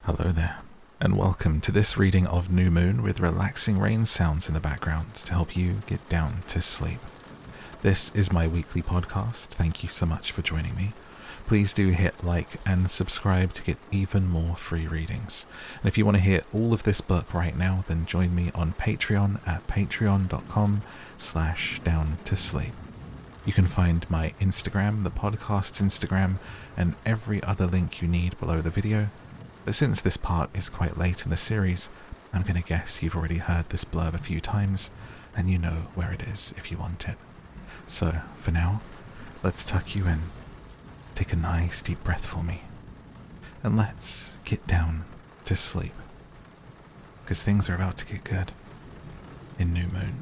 Hello there, and welcome to this reading of New Moon with relaxing rain sounds in the background to help you get down to sleep. This is my weekly podcast. Thank you so much for joining me. Please do hit like and subscribe to get even more free readings. And if you want to hear all of this book right now, then join me on Patreon at patreon.com/downtosleep. You can find my Instagram, the podcast's Instagram, and every other link you need below the video. But since this part is quite late in the series, I'm going to guess you've already heard this blurb a few times, and you know where it is if you want it. So, for now, let's tuck you in. Take a nice deep breath for me. And let's get down to sleep. Because things are about to get good. In New Moon.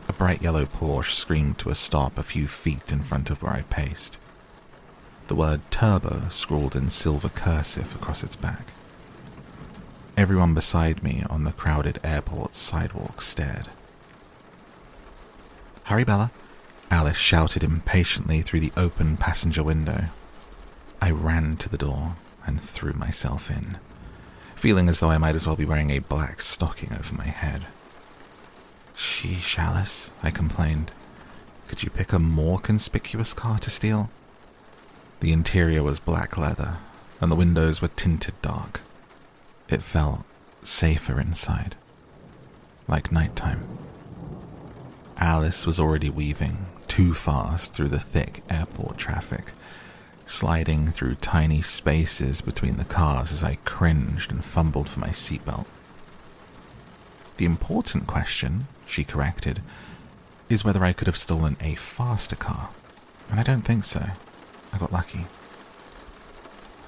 A bright yellow Porsche screamed to a stop a few feet in front of where I paced. The word turbo scrawled in silver cursive across its back. Everyone beside me on the crowded airport sidewalk stared. "Hurry, Bella," Alice shouted impatiently through the open passenger window. I ran to the door and threw myself in, feeling as though I might as well be wearing a black stocking over my head. "Sheesh, Alice," I complained. "Could you pick a more conspicuous car to steal?" The interior was black leather, and the windows were tinted dark. It felt safer inside, like nighttime. Alice was already weaving too fast through the thick airport traffic, sliding through tiny spaces between the cars as I cringed and fumbled for my seatbelt. "The important question," she corrected, "is whether I could have stolen a faster car, and I don't think so. I got lucky.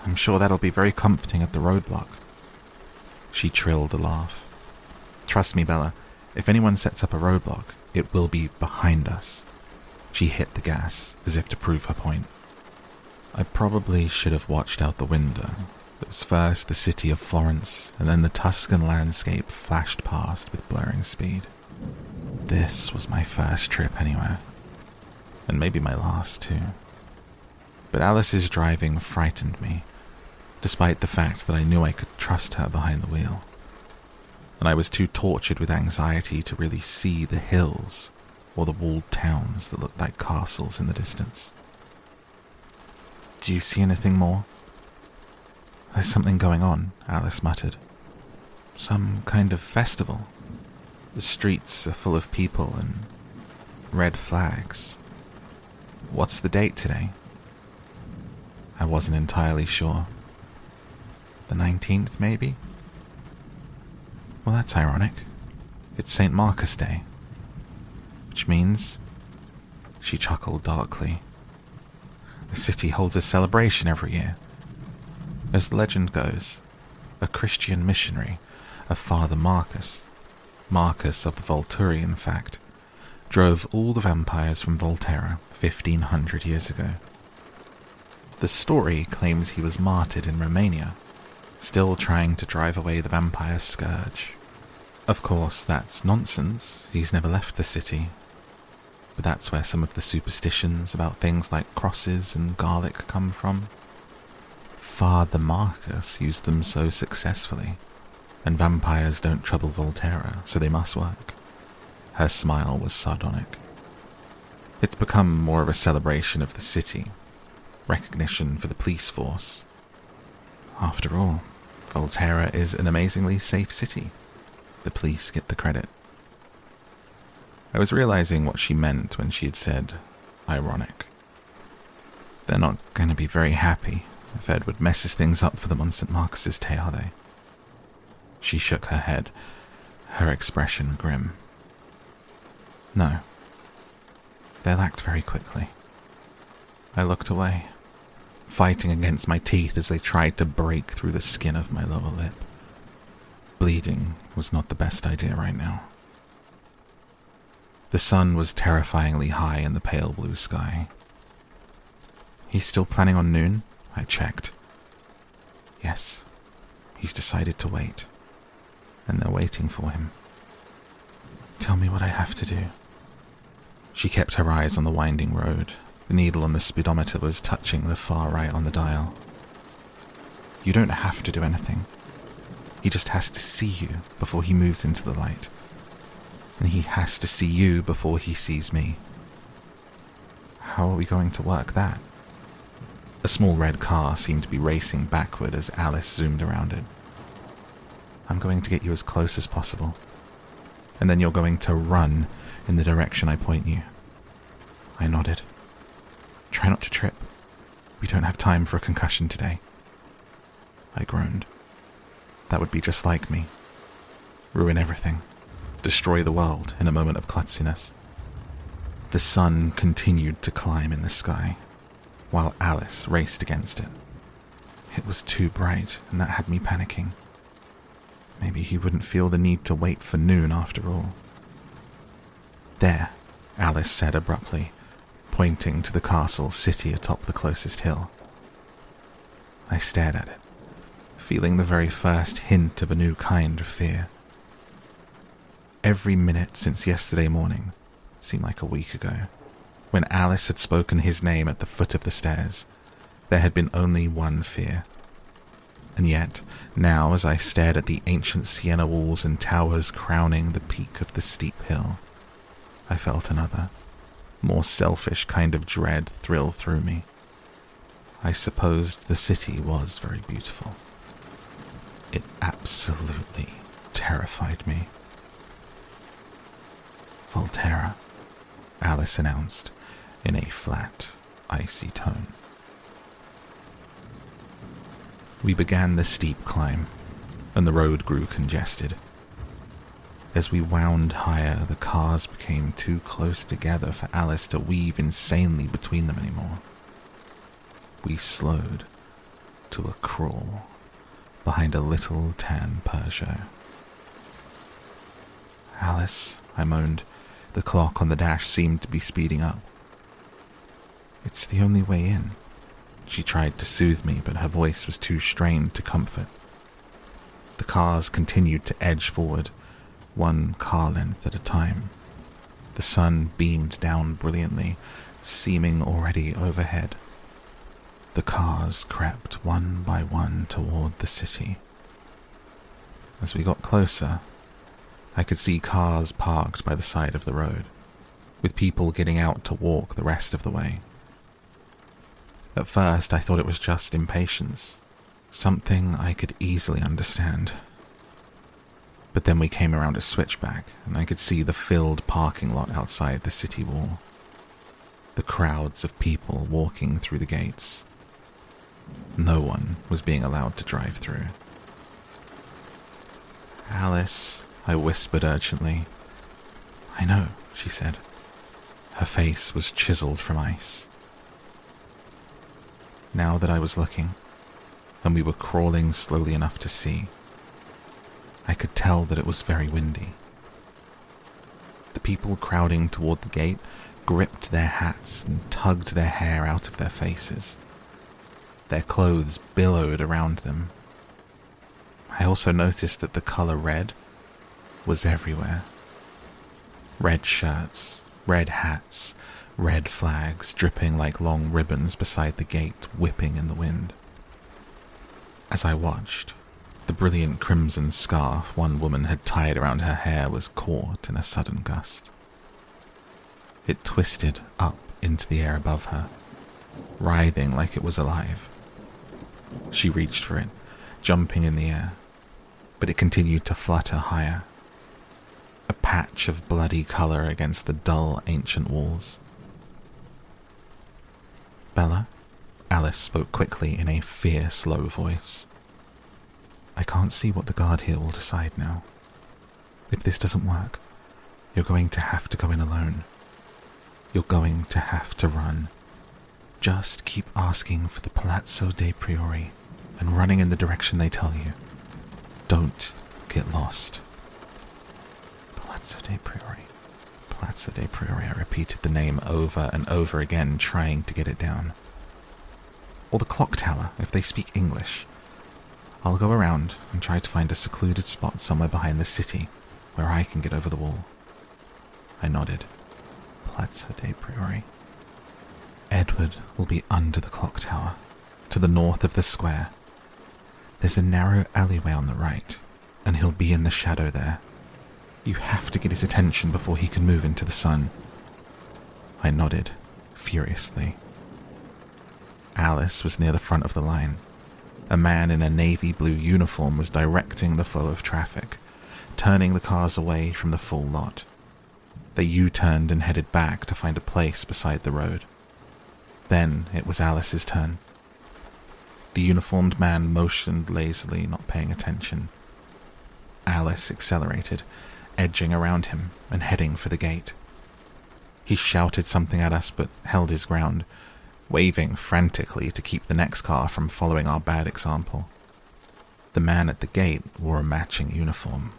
I'm sure that'll be very comforting at the roadblock." She trilled a laugh. "Trust me, Bella, if anyone sets up a roadblock, it will be behind us." She hit the gas, as if to prove her point. I probably should have watched out the window, as first the city of Florence, and then the Tuscan landscape flashed past with blurring speed. This was my first trip anywhere, and maybe my last too. But Alice's driving frightened me, despite the fact that I knew I could trust her behind the wheel. And I was too tortured with anxiety to really see the hills or the walled towns that looked like castles in the distance. "Do you see anything more?" "There's something going on," Alice muttered. "Some kind of festival. The streets are full of people and red flags. What's the date today?" I wasn't entirely sure. The 19th, maybe? Well, that's ironic. It's St. Marcus Day. Which means... She chuckled darkly. The city holds a celebration every year. As the legend goes, a Christian missionary, a Father Marcus of the Volturi in fact, drove all the vampires from Volterra 1500 years ago. The story claims he was martyred in Romania, still trying to drive away the vampire scourge. Of course, that's nonsense. He's never left the city. But that's where some of the superstitions about things like crosses and garlic come from. Father Marcus used them so successfully, and vampires don't trouble Volterra, so they must work. Her smile was sardonic. It's become more of a celebration of the city, recognition for the police force. After all, Volterra is an amazingly safe city. The police get the credit. I was realizing what she meant when she had said, ironic. They're not going to be very happy if Edward messes things up for them on St. Marcus's Day, are they? She shook her head, her expression grim. No. They'll act very quickly. I looked away, fighting against my teeth as they tried to break through the skin of my lower lip. Bleeding was not the best idea right now. The sun was terrifyingly high in the pale blue sky. "He's still planning on noon?" I checked. "Yes, he's decided to wait, and they're waiting for him." "Tell me what I have to do." She kept her eyes on the winding road. The needle on the speedometer was touching the far right on the dial. "You don't have to do anything. He just has to see you before he moves into the light. And he has to see you before he sees me. How are we going to work that? A small red car seemed to be racing backward as Alice zoomed around it. I'm going to get you as close as possible, and then you're going to run in the direction I point you. I nodded. Try not to trip. We don't have time for a concussion today. I groaned. That would be just like me. Ruin everything. Destroy the world in a moment of klutziness. The sun continued to climb in the sky, while Alice raced against it. It was too bright, and that had me panicking. Maybe he wouldn't feel the need to wait for noon after all. There, Alice said abruptly, pointing to the castle city atop the closest hill. I stared at it, feeling the very first hint of a new kind of fear. Every minute since yesterday morning seemed like a week ago. When Alice had spoken his name at the foot of the stairs, there had been only one fear. And yet, now as I stared at the ancient sienna walls and towers crowning the peak of the steep hill, I felt another, more selfish kind of dread thrill through me. I supposed the city was very beautiful. It absolutely terrified me. Volterra, Alice announced in a flat, icy tone. We began the steep climb, and the road grew congested. As we wound higher, the cars became too close together for Alice to weave insanely between them anymore. We slowed to a crawl behind a little tan Peugeot. Alice, I moaned. The clock on the dash seemed to be speeding up. It's the only way in. She tried to soothe me, but her voice was too strained to comfort. The cars continued to edge forward, one car length at a time. The sun beamed down brilliantly, seeming already overhead. The cars crept one by one toward the city. As we got closer, I could see cars parked by the side of the road, with people getting out to walk the rest of the way. At first, I thought it was just impatience, something I could easily understand. But then we came around a switchback, and I could see the filled parking lot outside the city wall. The crowds of people walking through the gates. No one was being allowed to drive through. Alice, I whispered urgently. I know, she said. Her face was chiseled from ice. Now that I was looking, and we were crawling slowly enough to see, I could tell that it was very windy. The people crowding toward the gate gripped their hats and tugged their hair out of their faces. Their clothes billowed around them. I also noticed that the color red was everywhere. Red shirts, red hats, red flags dripping like long ribbons beside the gate, whipping in the wind. As I watched, the brilliant crimson scarf one woman had tied around her hair was caught in a sudden gust. It twisted up into the air above her, writhing like it was alive. She reached for it, jumping in the air, but it continued to flutter higher. A patch of bloody color against the dull ancient walls. Bella, Alice spoke quickly in a fierce, low voice. I can't see what the guard here will decide now. If this doesn't work, you're going to have to go in alone. You're going to have to run. Just keep asking for the Palazzo dei Priori and running in the direction they tell you. Don't get lost. Palazzo dei Priori. Palazzo dei Priori. I repeated the name over and over again, trying to get it down. Or the clock tower, if they speak English. I'll go around and try to find a secluded spot somewhere behind the city where I can get over the wall. I nodded. Palazzo dei Priori. Edward will be under the clock tower, to the north of the square. There's a narrow alleyway on the right, and he'll be in the shadow there. You have to get his attention before he can move into the sun." I nodded, furiously. Alice was near the front of the line. A man in a navy blue uniform was directing the flow of traffic, turning the cars away from the full lot. They U-turned and headed back to find a place beside the road. Then it was Alice's turn. The uniformed man motioned lazily, not paying attention. Alice accelerated, edging around him and heading for the gate. He shouted something at us but held his ground, waving frantically to keep the next car from following our bad example. The man at the gate wore a matching uniform.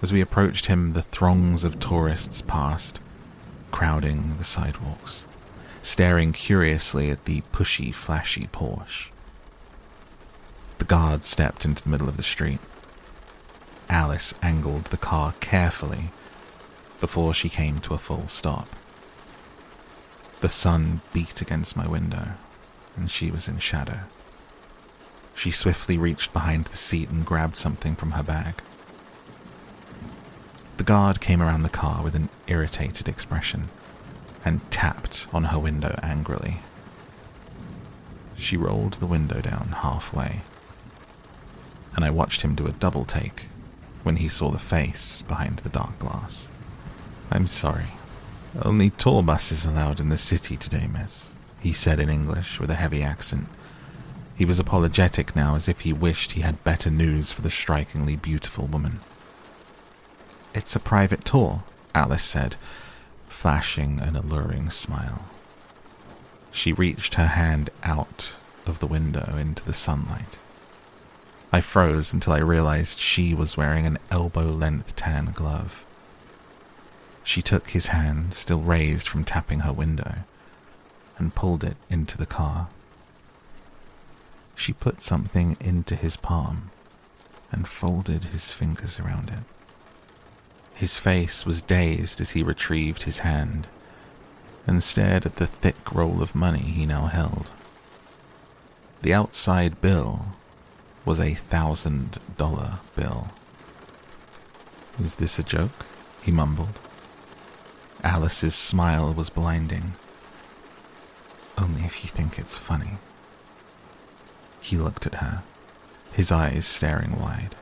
As we approached him, the throngs of tourists passed, crowding the sidewalks, staring curiously at the pushy, flashy Porsche. The guard stepped into the middle of the street. Alice angled the car carefully before she came to a full stop. The sun beat against my window, and she was in shadow. She swiftly reached behind the seat and grabbed something from her bag. The guard came around the car with an irritated expression and tapped on her window angrily. She rolled the window down halfway, and I watched him do a double take when he saw the face behind the dark glass. "I'm sorry. Only tour buses allowed in the city today, miss," he said in English with a heavy accent. He was apologetic now, as if he wished he had better news for the strikingly beautiful woman. "It's a private tour," Alice said, flashing an alluring smile. She reached her hand out of the window into the sunlight. I froze until I realized she was wearing an elbow-length tan glove. She took his hand, still raised from tapping her window, and pulled it into the car. She put something into his palm and folded his fingers around it. His face was dazed as he retrieved his hand and stared at the thick roll of money he now held. The outside bill was a $1,000 bill. "Is this a joke?" he mumbled. Alice's smile was blinding. "Only if you think it's funny." He looked at her, his eyes staring wide.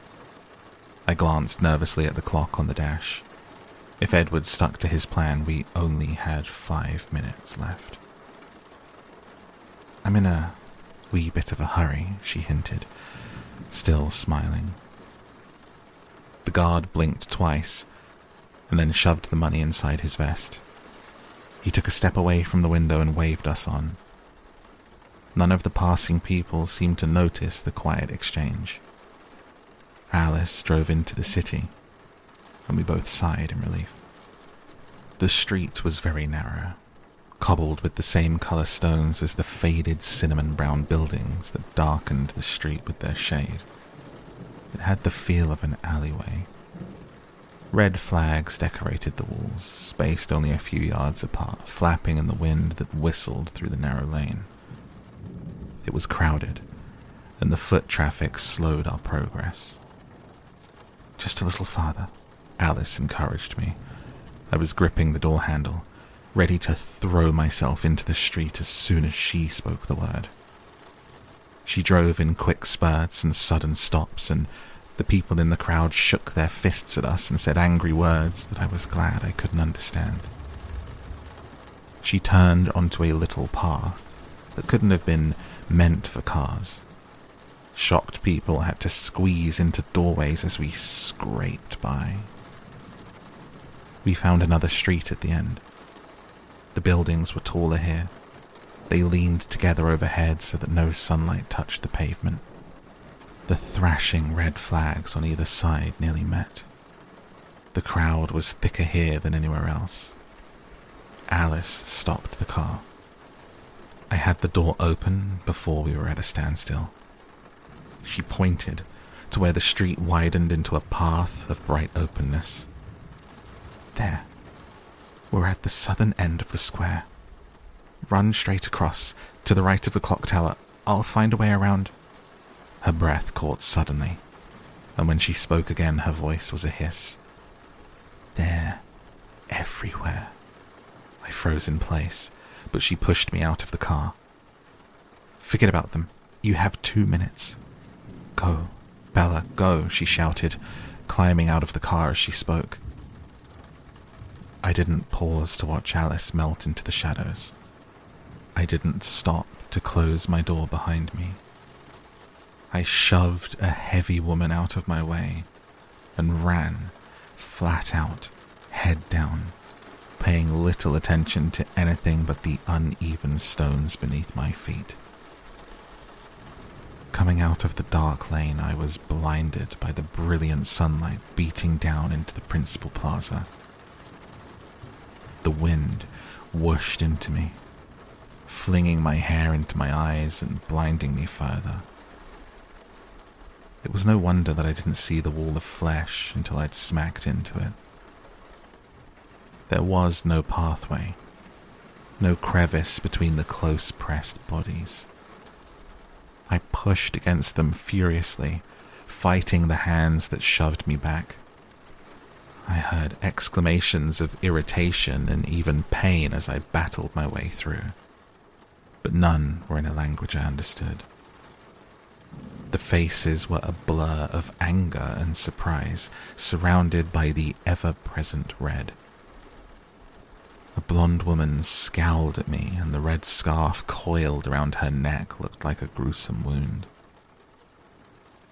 I glanced nervously at the clock on the dash. If Edward stuck to his plan, we only had 5 minutes left. "I'm in a wee bit of a hurry," she hinted, still smiling. The guard blinked twice, and then shoved the money inside his vest. He took a step away from the window and waved us on. None of the passing people seemed to notice the quiet exchange. Alice drove into the city, and we both sighed in relief. The street was very narrow, cobbled with the same colour stones as the faded cinnamon-brown buildings that darkened the street with their shade. It had the feel of an alleyway. Red flags decorated the walls, spaced only a few yards apart, flapping in the wind that whistled through the narrow lane. It was crowded, and the foot traffic slowed our progress. "Just a little farther," Alice encouraged me. I was gripping the door handle, ready to throw myself into the street as soon as she spoke the word. She drove in quick spurts and sudden stops, and the people in the crowd shook their fists at us and said angry words that I was glad I couldn't understand. She turned onto a little path that couldn't have been meant for cars. Shocked people had to squeeze into doorways as we scraped by. We found another street at the end. The buildings were taller here. They leaned together overhead so that no sunlight touched the pavement. The thrashing red flags on either side nearly met. The crowd was thicker here than anywhere else. Alice stopped the car. I had the door open before we were at a standstill. She pointed to where the street widened into a path of bright openness. "There. We're at the southern end of the square. Run straight across, to the right of the clock tower. I'll find a way around." Her breath caught suddenly. and when she spoke again, her voice was a hiss. "They're everywhere." I froze in place, but she pushed me out of the car. "Forget about them. You have 2 minutes." "Go, Bella, go," she shouted, climbing out of the car as she spoke. I didn't pause to watch Alice melt into the shadows. I didn't stop to close my door behind me. I shoved a heavy woman out of my way and ran, flat out, head down, paying little attention to anything but the uneven stones beneath my feet. Coming out of the dark lane, I was blinded by the brilliant sunlight beating down into the principal plaza. The wind whooshed into me, flinging my hair into my eyes and blinding me further. It was no wonder that I didn't see the wall of flesh until I'd smacked into it. There was no pathway, no crevice between the close-pressed bodies. I pushed against them furiously, fighting the hands that shoved me back. I heard exclamations of irritation and even pain as I battled my way through, but none were in a language I understood. The faces were a blur of anger and surprise, surrounded by the ever-present red. A blonde woman scowled at me, and the red scarf coiled around her neck looked like a gruesome wound.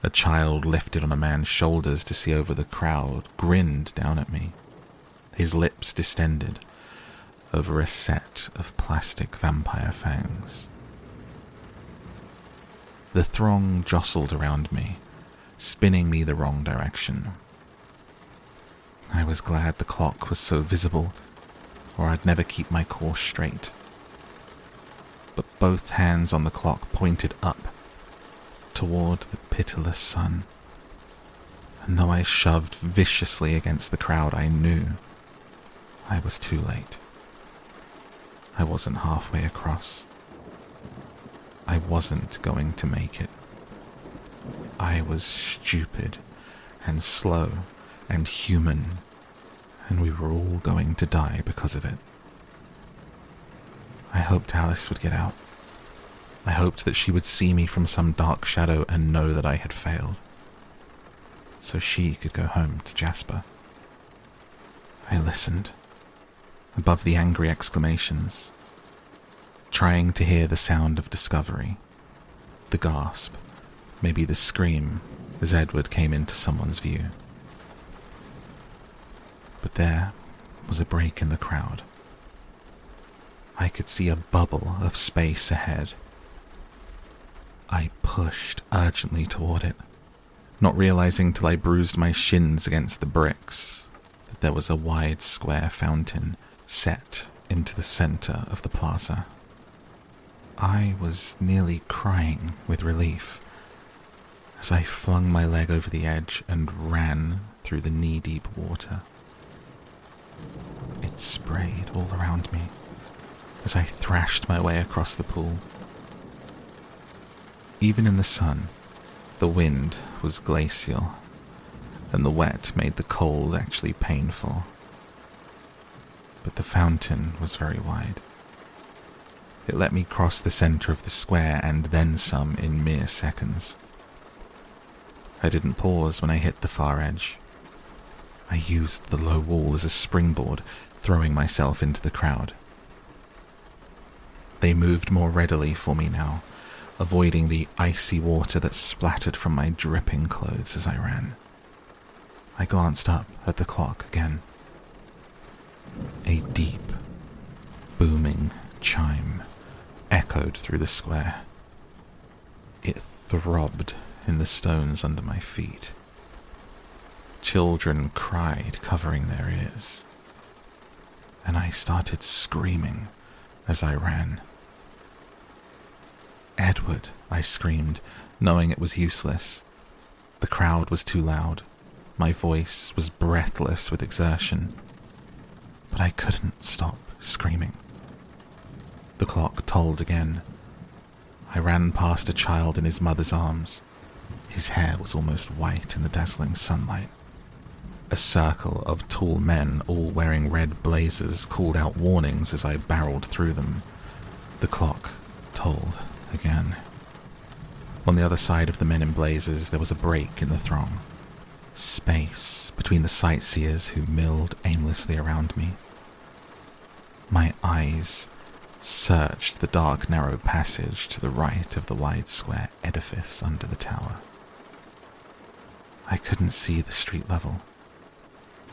A child lifted on a man's shoulders to see over the crowd, grinned down at me, his lips distended over a set of plastic vampire fangs. The throng jostled around me, spinning me the wrong direction. I was glad the clock was so visible, or I'd never keep my course straight. But both hands on the clock pointed up, toward the pitiless sun, and though I shoved viciously against the crowd, I knew I was too late. I wasn't halfway across. I wasn't going to make it. I was stupid and slow and human, and we were all going to die because of it. I hoped Alice would get out. I hoped that she would see me from some dark shadow and know that I had failed, so she could go home to Jasper. I listened, above the angry exclamations, trying to hear the sound of discovery, the gasp, maybe the scream as Edward came into someone's view. But there was a break in the crowd. I could see a bubble of space ahead. I pushed urgently toward it, not realizing till I bruised my shins against the bricks that there was a wide square fountain set into the center of the plaza. I was nearly crying with relief as I flung my leg over the edge and ran through the knee-deep water. It sprayed all around me as I thrashed my way across the pool. Even in the sun, the wind was glacial, and the wet made the cold actually painful. But the fountain was very wide. It let me cross the center of the square and then some in mere seconds. I didn't pause when I hit the far edge. I used the low wall as a springboard, throwing myself into the crowd. They moved more readily for me now, avoiding the icy water that splattered from my dripping clothes as I ran. I glanced up at the clock again. A deep, booming chime echoed through the square. It throbbed in the stones under my feet. Children cried, covering their ears, and I started screaming as I ran. "Edward," I screamed, knowing it was useless. The crowd was too loud. My voice was breathless with exertion, but I couldn't stop screaming. The clock tolled again. I ran past a child in his mother's arms, His hair was almost white in the dazzling sunlight. A circle of tall men, all wearing red blazers, called out warnings as I barreled through them. The clock tolled again. On the other side of the men in blazers, there was a break in the throng. Space between the sightseers who milled aimlessly around me. My eyes searched the dark, narrow passage to the right of the wide square edifice under the tower. I couldn't see the street level.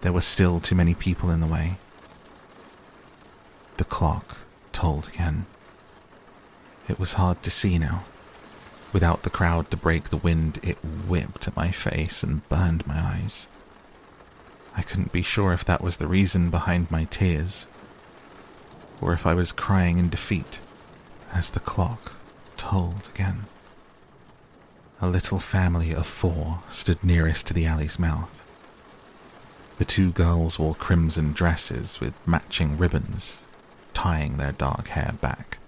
There were still too many people in the way. The clock tolled again. It was hard to see now. Without the crowd to break the wind, it whipped at my face and burned my eyes. I couldn't be sure if that was the reason behind my tears, or if I was crying in defeat as the clock tolled again. A little family of 4 stood nearest to the alley's mouth. The 2 girls wore crimson dresses with matching ribbons, tying their dark hair back.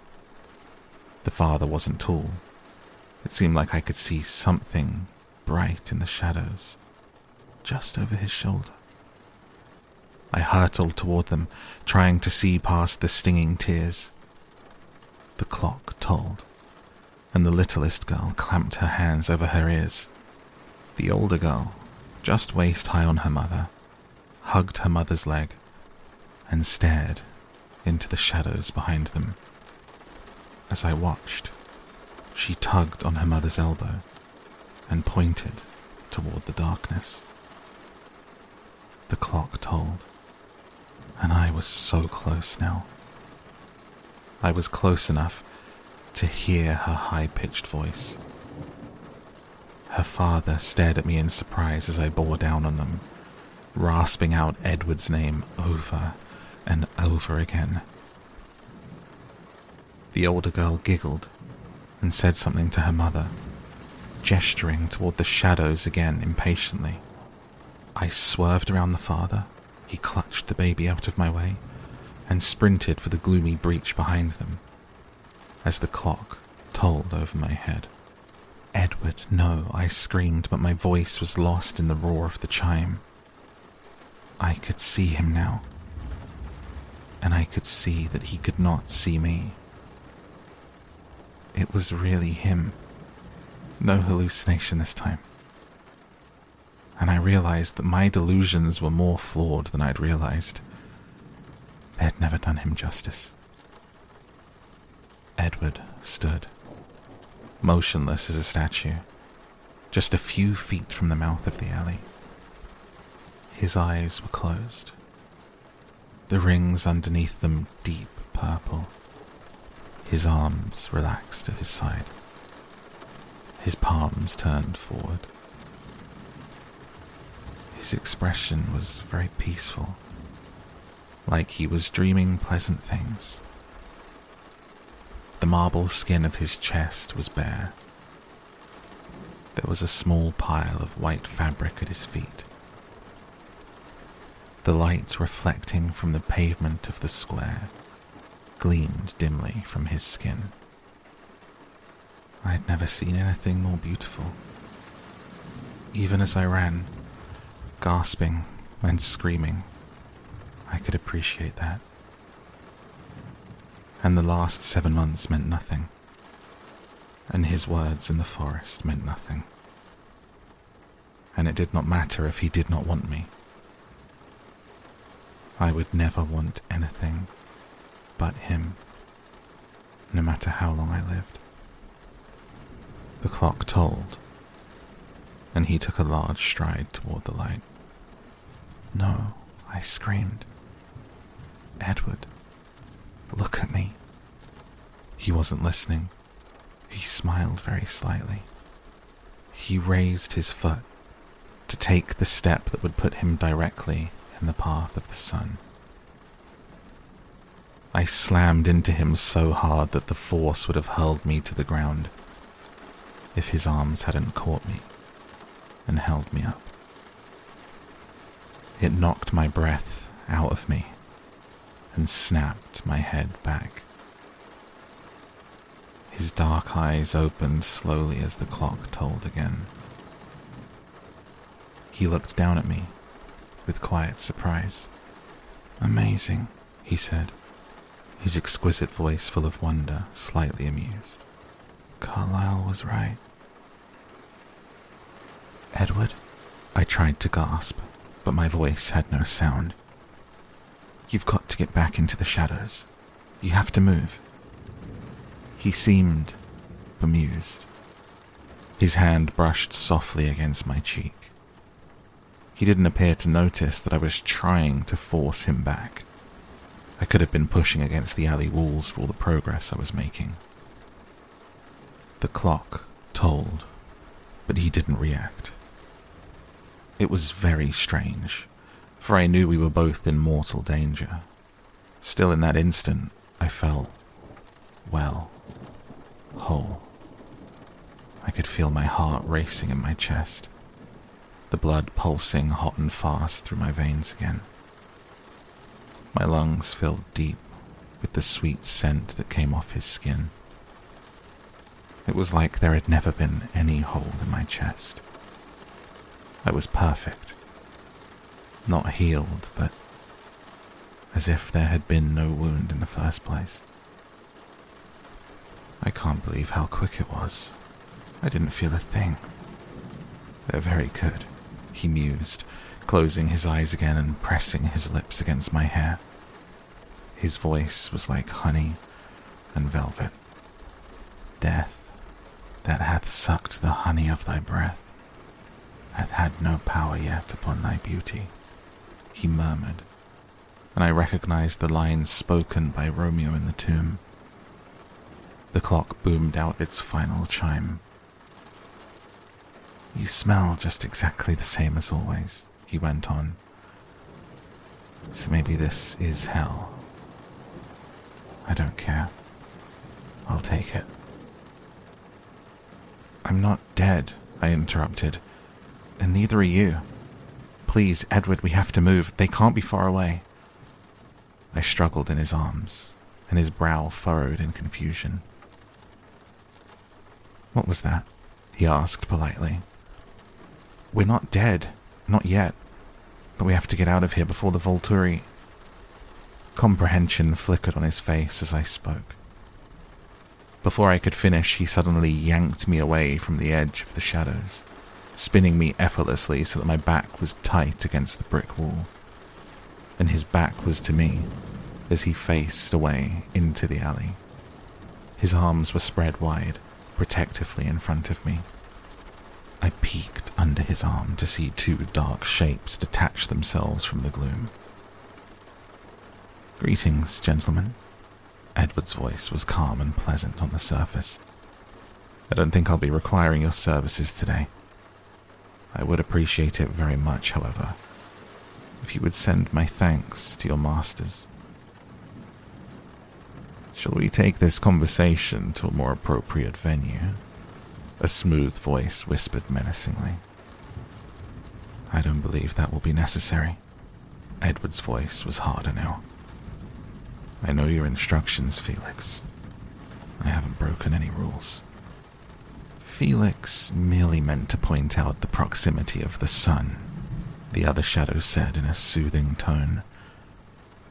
The father wasn't tall. It seemed like I could see something bright in the shadows, just over his shoulder. I hurtled toward them, trying to see past the stinging tears. The clock tolled, and the littlest girl clamped her hands over her ears. The older girl, just waist high on her mother, hugged her mother's leg and stared into the shadows behind them. As I watched, she tugged on her mother's elbow and pointed toward the darkness. The clock tolled, and I was so close now. I was close enough to hear her high-pitched voice. Her father stared at me in surprise as I bore down on them, rasping out Edward's name over and over again. The older girl giggled and said something to her mother, gesturing toward the shadows again impatiently. I swerved around the father. He clutched the baby out of my way and sprinted for the gloomy breach behind them as the clock tolled over my head. Edward, no, I screamed, but my voice was lost in the roar of the chime. I could see him now, and I could see that he could not see me. It was really him. No hallucination this time. And I realized that my delusions were more flawed than I'd realized. They had never done him justice. Edward stood, motionless as a statue, just a few feet from the mouth of the alley. His eyes were closed, the rings underneath them deep purple. His arms relaxed at his side, his palms turned forward. His expression was very peaceful, like he was dreaming pleasant things. The marble skin of his chest was bare. There was a small pile of white fabric at his feet. The light reflecting from the pavement of the square gleamed dimly from his skin. I had never seen anything more beautiful. Even as I ran, gasping and screaming, I could appreciate that. And the last 7 months meant nothing, and his words in the forest meant nothing. And it did not matter if he did not want me. I would never want anything but him, no matter how long I lived. The clock tolled, and he took a large stride toward the light. No, I screamed. Edward, look at me. He wasn't listening. He smiled very slightly. He raised his foot to take the step that would put him directly in the path of the sun. I slammed into him so hard that the force would have hurled me to the ground if his arms hadn't caught me and held me up. It knocked my breath out of me and snapped my head back. His dark eyes opened slowly as the clock tolled again. He looked down at me with quiet surprise. "Amazing," he said, his exquisite voice full of wonder, slightly amused. "Carlyle was right." "Edward?" I tried to gasp, but my voice had no sound. "You've got to get back into the shadows. You have to move." He seemed bemused. His hand brushed softly against my cheek. He didn't appear to notice that I was trying to force him back. I could have been pushing against the alley walls for all the progress I was making. The clock tolled, but he didn't react. It was very strange, for I knew we were both in mortal danger. Still, in that instant, I felt, well, whole. I could feel my heart racing in my chest, the blood pulsing hot and fast through my veins again. My lungs filled deep with the sweet scent that came off his skin. It was like there had never been any hole in my chest. I was perfect. Not healed, but as if there had been no wound in the first place. I can't believe how quick it was. I didn't feel a thing. "They're very good," he mused, closing his eyes again and pressing his lips against my hair. His voice was like honey and velvet. "Death, that hath sucked the honey of thy breath, hath had no power yet upon thy beauty," he murmured, and I recognized the lines spoken by Romeo in the tomb. The clock boomed out its final chime. "You smell just exactly the same as always," he went on. "So maybe this is hell. I don't care. I'll take it." "I'm not dead," I interrupted, "and neither are you. Please, Edward, we have to move. They can't be far away." I struggled in his arms, and his brow furrowed in confusion. "What was that?" he asked politely. "We're not dead, not yet, but we have to get out of here before the Volturi—" Comprehension flickered on his face as I spoke. Before I could finish, he suddenly yanked me away from the edge of the shadows, spinning me effortlessly so that my back was tight against the brick wall. And his back was to me as he faced away into the alley. His arms were spread wide, protectively in front of me. I peeked under his arm to see two dark shapes detach themselves from the gloom. "Greetings, gentlemen." Edward's voice was calm and pleasant on the surface. "I don't think I'll be requiring your services today. I would appreciate it very much, however, if you would send my thanks to your masters." "Shall we take this conversation to a more appropriate venue?" A smooth voice whispered menacingly. "I don't believe that will be necessary." Edward's voice was harder now. "I know your instructions, Felix. I haven't broken any rules." "Felix merely meant to point out the proximity of the sun," the other shadow said in a soothing tone.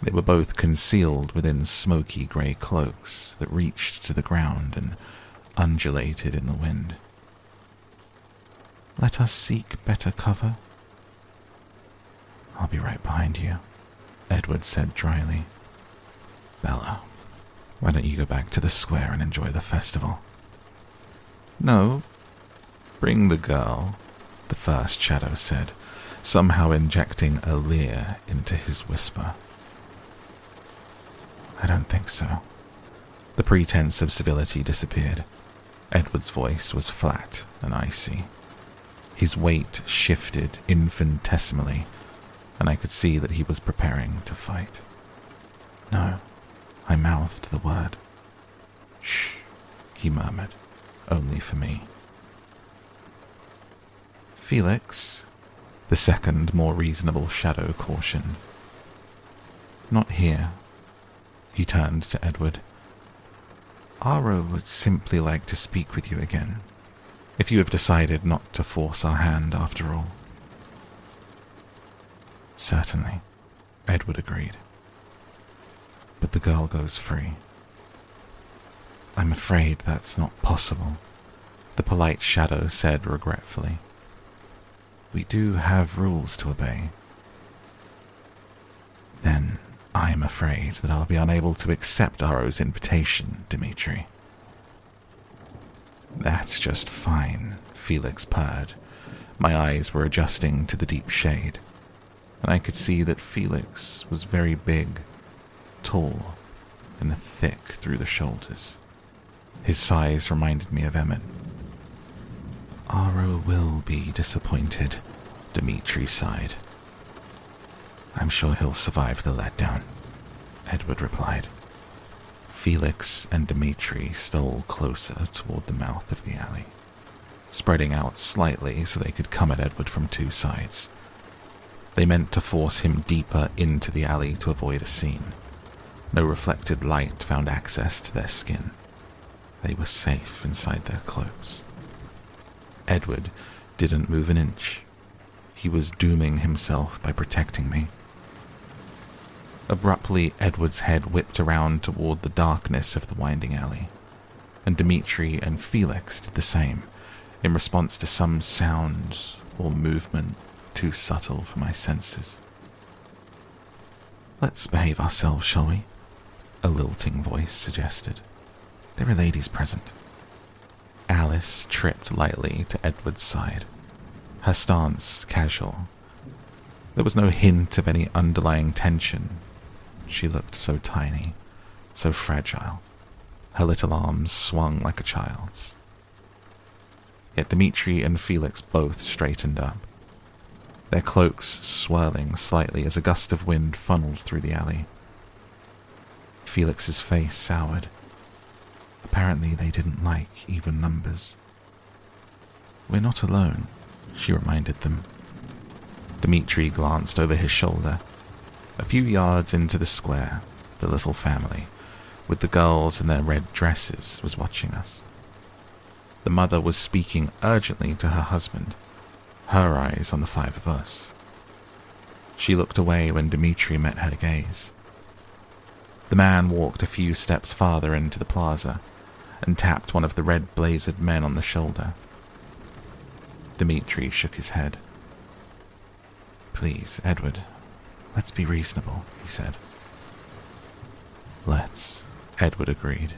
They were both concealed within smoky grey cloaks that reached to the ground and undulated in the wind. "Let us seek better cover." "I'll be right behind you," Edward said dryly. "Bella, why don't you go back to the square and enjoy the festival?" "No, bring the girl," the first shadow said, somehow injecting a leer into his whisper. "I don't think so." The pretense of civility disappeared. Edward's voice was flat and icy. His weight shifted infinitesimally, and I could see that he was preparing to fight. "No," I mouthed the word. "Shh," he murmured, only for me. "Felix," the second, more reasonable shadow cautioned. "Not here." He turned to Edward. "Ara would simply like to speak with you again, if you have decided not to force our hand after all." Certainly, Edward agreed. But the girl goes free. I'm afraid that's not possible, the polite shadow said regretfully. We do have rules to obey. Then I'm afraid that I'll be unable to accept Aro's invitation, Dimitri. That's just fine, Felix purred. My eyes were adjusting to the deep shade, and I could see that Felix was very big, tall, and thick through the shoulders. His size reminded me of Emmett. Aro will be disappointed, Dimitri sighed. I'm sure he'll survive the letdown, Edward replied. Felix and Dimitri stole closer toward the mouth of the alley, spreading out slightly so they could come at Edward from two sides. They meant to force him deeper into the alley to avoid a scene. No reflected light found access to their skin. They were safe inside their cloaks. Edward didn't move an inch. He was dooming himself by protecting me. Abruptly, Edward's head whipped around toward the darkness of the winding alley, and Dimitri and Felix did the same, in response to some sound or movement too subtle for my senses. Let's behave ourselves, shall we? A lilting voice suggested. There are ladies present. Alice tripped lightly to Edward's side, her stance casual. There was no hint of any underlying tension. She looked so tiny, so fragile. Her little arms swung like a child's. Yet Dimitri and Felix both straightened up, their cloaks swirling slightly as a gust of wind funneled through the alley. Felix's face soured. Apparently they didn't like even numbers. We're not alone, she reminded them. Dimitri glanced over his shoulder. A few yards into the square, the little family, with the girls in their red dresses, was watching us. The mother was speaking urgently to her husband, her eyes on the five of us. She looked away when Dimitri met her gaze. The man walked a few steps farther into the plaza and tapped one of the red-blazered men on the shoulder. Dimitri shook his head. Please, Edward, let's be reasonable, he said. Let's, Edward agreed.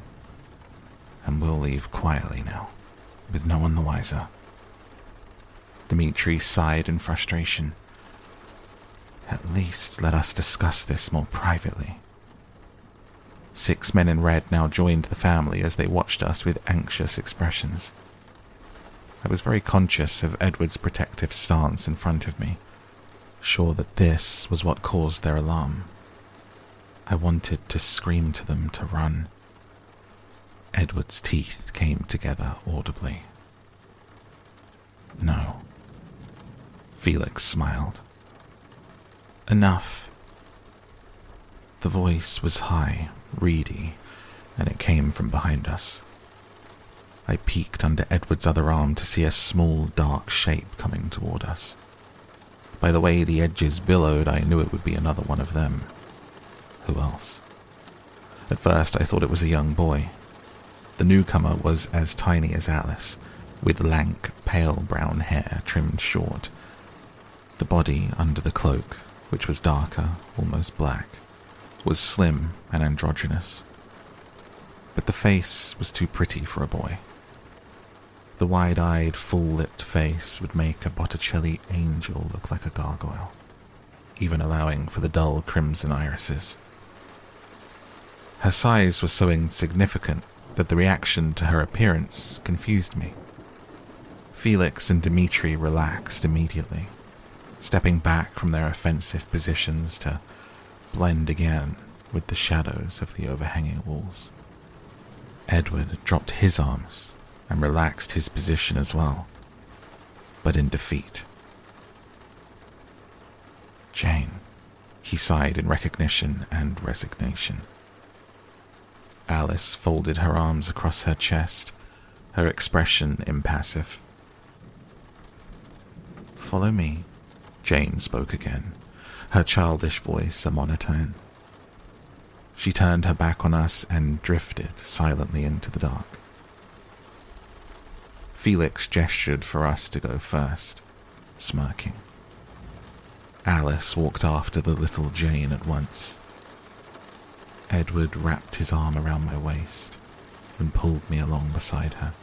And we'll leave quietly now, with no one the wiser. Dimitri sighed in frustration. At least let us discuss this more privately. 6 men in red now joined the family as they watched us with anxious expressions. I was very conscious of Edward's protective stance in front of me, sure that this was what caused their alarm. I wanted to scream to them to run. Edward's teeth came together audibly. No. Felix smiled. Enough. The voice was high, reedy, and it came from behind us. I peeked under Edward's other arm to see a small, dark shape coming toward us. By the way the edges billowed, I knew it would be another one of them. Who else? At first, I thought it was a young boy. The newcomer was as tiny as Alice, with lank, pale brown hair trimmed short. The body under the cloak, which was darker, almost black, was slim and androgynous. But the face was too pretty for a boy. The wide-eyed, full-lipped face would make a Botticelli angel look like a gargoyle, even allowing for the dull crimson irises. Her size was so insignificant that the reaction to her appearance confused me. Felix and Dimitri relaxed immediately, stepping back from their offensive positions to blend again with the shadows of the overhanging walls. Edward dropped his arms and relaxed his position as well, but in defeat. Jane, he sighed in recognition and resignation. Alice folded her arms across her chest, her expression impassive. Follow me, Jane spoke again, her childish voice a monotone. She turned her back on us and drifted silently into the dark. Felix gestured for us to go first, smirking. Alice walked after the little Jane at once. Edward wrapped his arm around my waist and pulled me along beside her.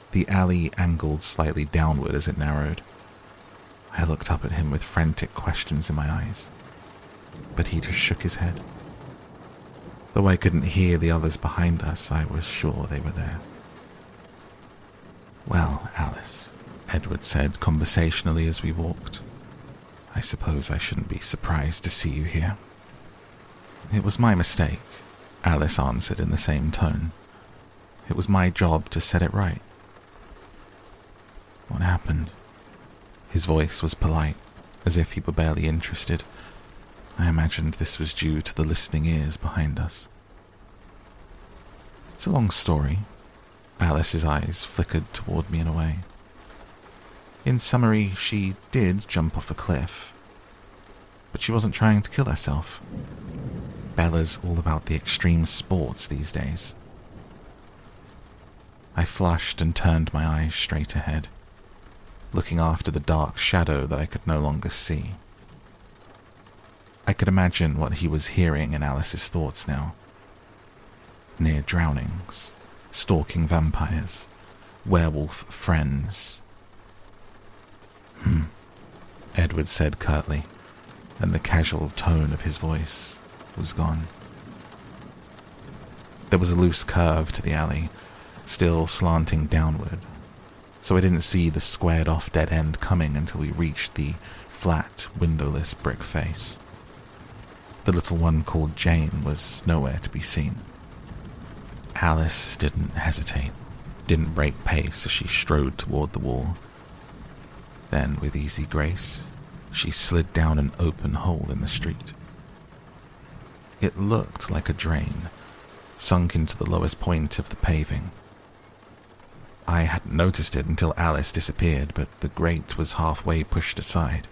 The alley angled slightly downward as it narrowed. I looked up at him with frantic questions in my eyes, but he just shook his head. Though I couldn't hear the others behind us, I was sure they were there. "Well, Alice," Edward said conversationally as we walked, "I suppose I shouldn't be surprised to see you here." "It was my mistake," Alice answered in the same tone. "It was my job to set it right." "What happened?" His voice was polite, as if he were barely interested. I imagined this was due to the listening ears behind us. "It's a long story." Alice's eyes flickered toward me in a way. "In summary, she did jump off a cliff, but she wasn't trying to kill herself. Bella's all about the extreme sports these days." I flushed and turned my eyes straight ahead, looking after the dark shadow that I could no longer see. I could imagine what he was hearing in Alice's thoughts now. Near drownings, stalking vampires, werewolf friends. Edward said curtly, and the casual tone of his voice was gone. There was a loose curve to the alley, still slanting downward, so I didn't see the squared-off dead end coming until we reached the flat, windowless brick face. The little one called Jane was nowhere to be seen. Alice didn't hesitate, didn't break pace as she strode toward the wall. Then, with easy grace, she slid down an open hole in the street. It looked like a drain, sunk into the lowest point of the paving. I hadn't noticed it until Alice disappeared, but the grate was halfway pushed aside.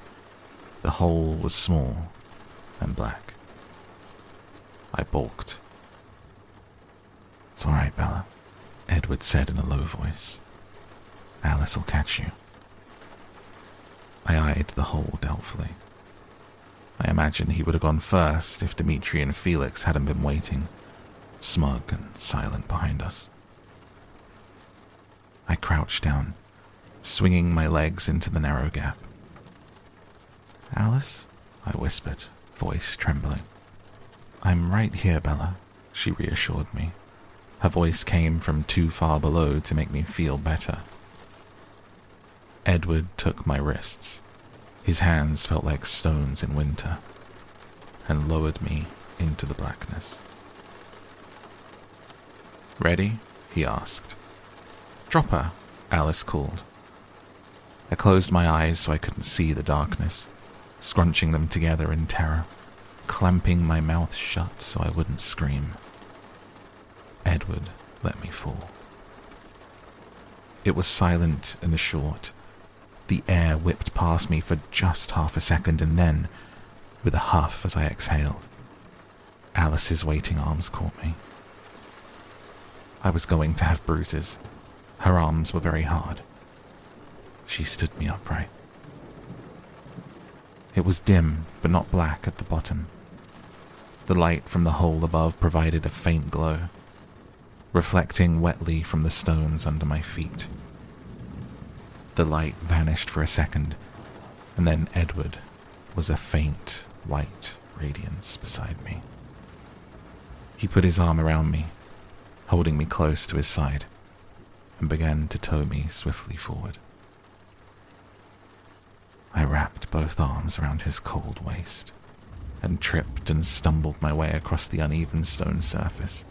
The hole was small and black. I balked. "It's all right, Bella," Edward said in a low voice. "Alice will catch you." I eyed the hole doubtfully. I imagine he would have gone first if Dimitri and Felix hadn't been waiting, smug and silent behind us. I crouched down, swinging my legs into the narrow gap. "Alice?" I whispered, voice trembling. "I'm right here, Bella," she reassured me. Her voice came from too far below to make me feel better. Edward took my wrists. His hands felt like stones in winter, and lowered me into the blackness. "Ready?" he asked. "Drop her," Alice called. I closed my eyes so I couldn't see the darkness, scrunching them together in terror, clamping my mouth shut so I wouldn't scream. Edward let me fall. It was silent and short. The air whipped past me for just half a second, and then, with a huff as I exhaled, Alice's waiting arms caught me. I was going to have bruises. Her arms were very hard. She stood me upright. It was dim, but not black at the bottom. The light from the hole above provided a faint glow, reflecting wetly from the stones under my feet. The light vanished for a second, and then Edward was a faint, white radiance beside me. He put his arm around me, holding me close to his side, and began to tow me swiftly forward. I wrapped both arms around his cold waist, and tripped and stumbled my way across the uneven stone surface.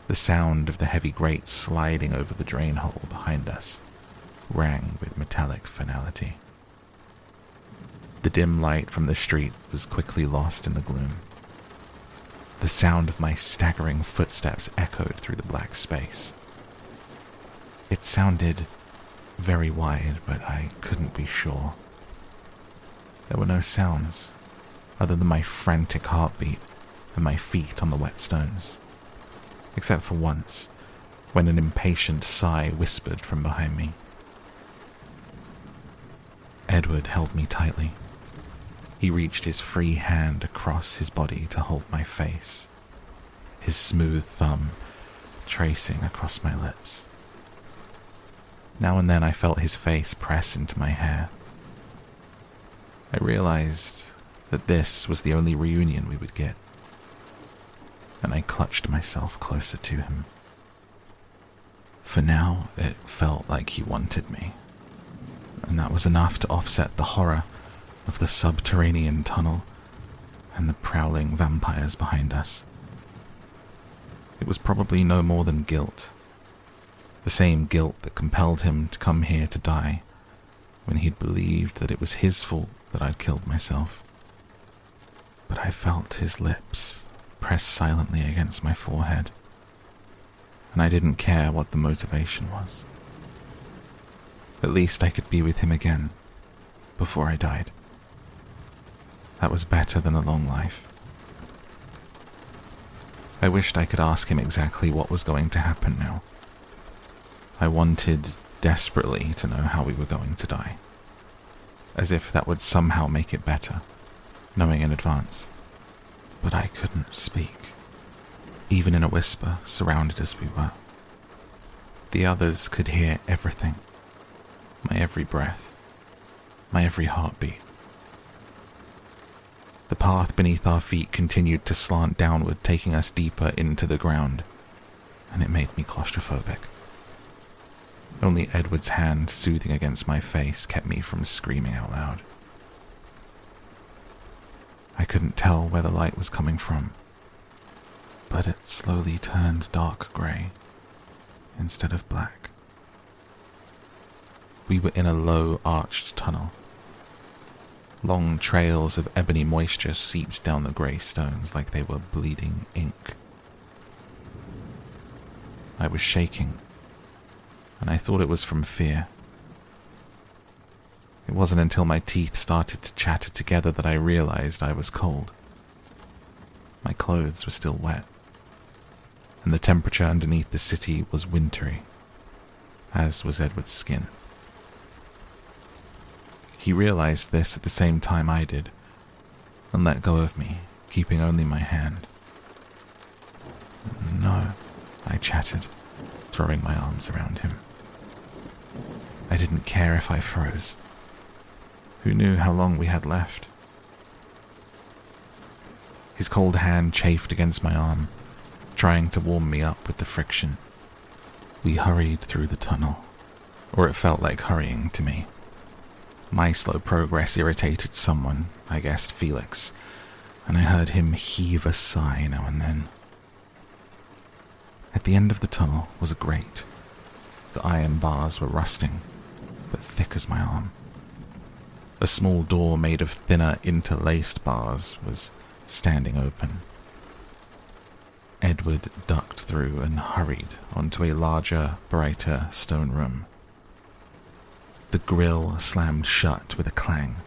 The sound of the heavy grate sliding over the drain hole behind us rang with metallic finality. The dim light from the street was quickly lost in the gloom. The sound of my staggering footsteps echoed through the black space. It sounded very wide, but I couldn't be sure. There were no sounds, other than my frantic heartbeat and my feet on the wet stones, except for once, when an impatient sigh whispered from behind me. Edward held me tightly. He reached his free hand across his body to hold my face, his smooth thumb tracing across my lips. Now and then I felt his face press into my hair. I realized that this was the only reunion we would get, and I clutched myself closer to him. For now, it felt like he wanted me, and that was enough to offset the horror of the subterranean tunnel and the prowling vampires behind us. It was probably no more than guilt, the same guilt that compelled him to come here to die when he'd believed that it was his fault that I'd killed myself. But I felt his lips press silently against my forehead, and I didn't care what the motivation was. At least I could be with him again before I died. That was better than a long life. I wished I could ask him exactly what was going to happen now. I wanted desperately to know how we were going to die, as if that would somehow make it better, knowing in advance. But I couldn't speak, even in a whisper, surrounded as we were. The others could hear everything, my every breath, my every heartbeat. The path beneath our feet continued to slant downward, taking us deeper into the ground, and it made me claustrophobic. Only Edward's hand soothing against my face kept me from screaming out loud. I couldn't tell where the light was coming from, but it slowly turned dark grey instead of black. We were in a low arched tunnel. Long trails of ebony moisture seeped down the grey stones like they were bleeding ink. I was shaking, and I thought it was from fear. It wasn't until my teeth started to chatter together that I realized I was cold. My clothes were still wet, and the temperature underneath the city was wintry, as was Edward's skin. He realized this at the same time I did, and let go of me, keeping only my hand. "No," I chattered, throwing my arms around him. I didn't care if I froze. Who knew how long we had left? His cold hand chafed against my arm, trying to warm me up with the friction. We hurried through the tunnel, or it felt like hurrying to me. My slow progress irritated someone, I guessed Felix, and I heard him heave a sigh now and then. At the end of the tunnel was a grate. The iron bars were rusting, but thick as my arm. A small door made of thinner, interlaced bars was standing open. Edward ducked through and hurried onto a larger, brighter stone room. The grille slammed shut with a clang,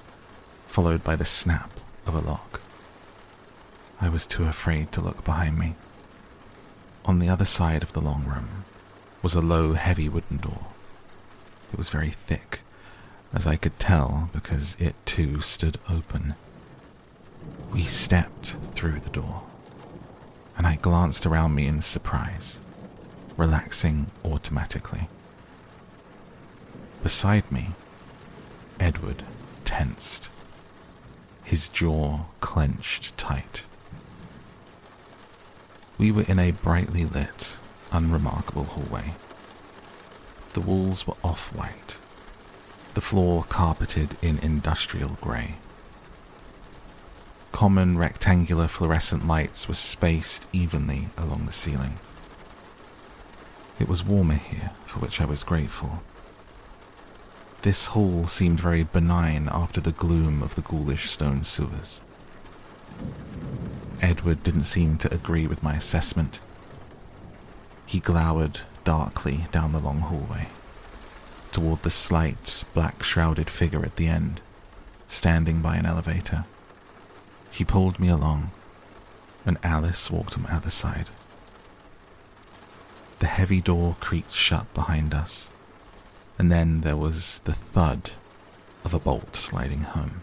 followed by the snap of a lock. I was too afraid to look behind me. On the other side of the long room was a low, heavy wooden door. It was very thick, as I could tell because it too stood open. We stepped through the door, and I glanced around me in surprise, relaxing automatically. Beside me, Edward tensed, his jaw clenched tight. We were in a brightly lit, unremarkable hallway. The walls were off-white, the floor carpeted in industrial grey. Common rectangular fluorescent lights were spaced evenly along the ceiling. It was warmer here, for which I was grateful. This hall seemed very benign after the gloom of the ghoulish stone sewers. Edward didn't seem to agree with my assessment. He glowered darkly down the long hallway, toward the slight, black-shrouded figure at the end, standing by an elevator. He pulled me along, and Alice walked on my other side. The heavy door creaked shut behind us, and then there was the thud of a bolt sliding home.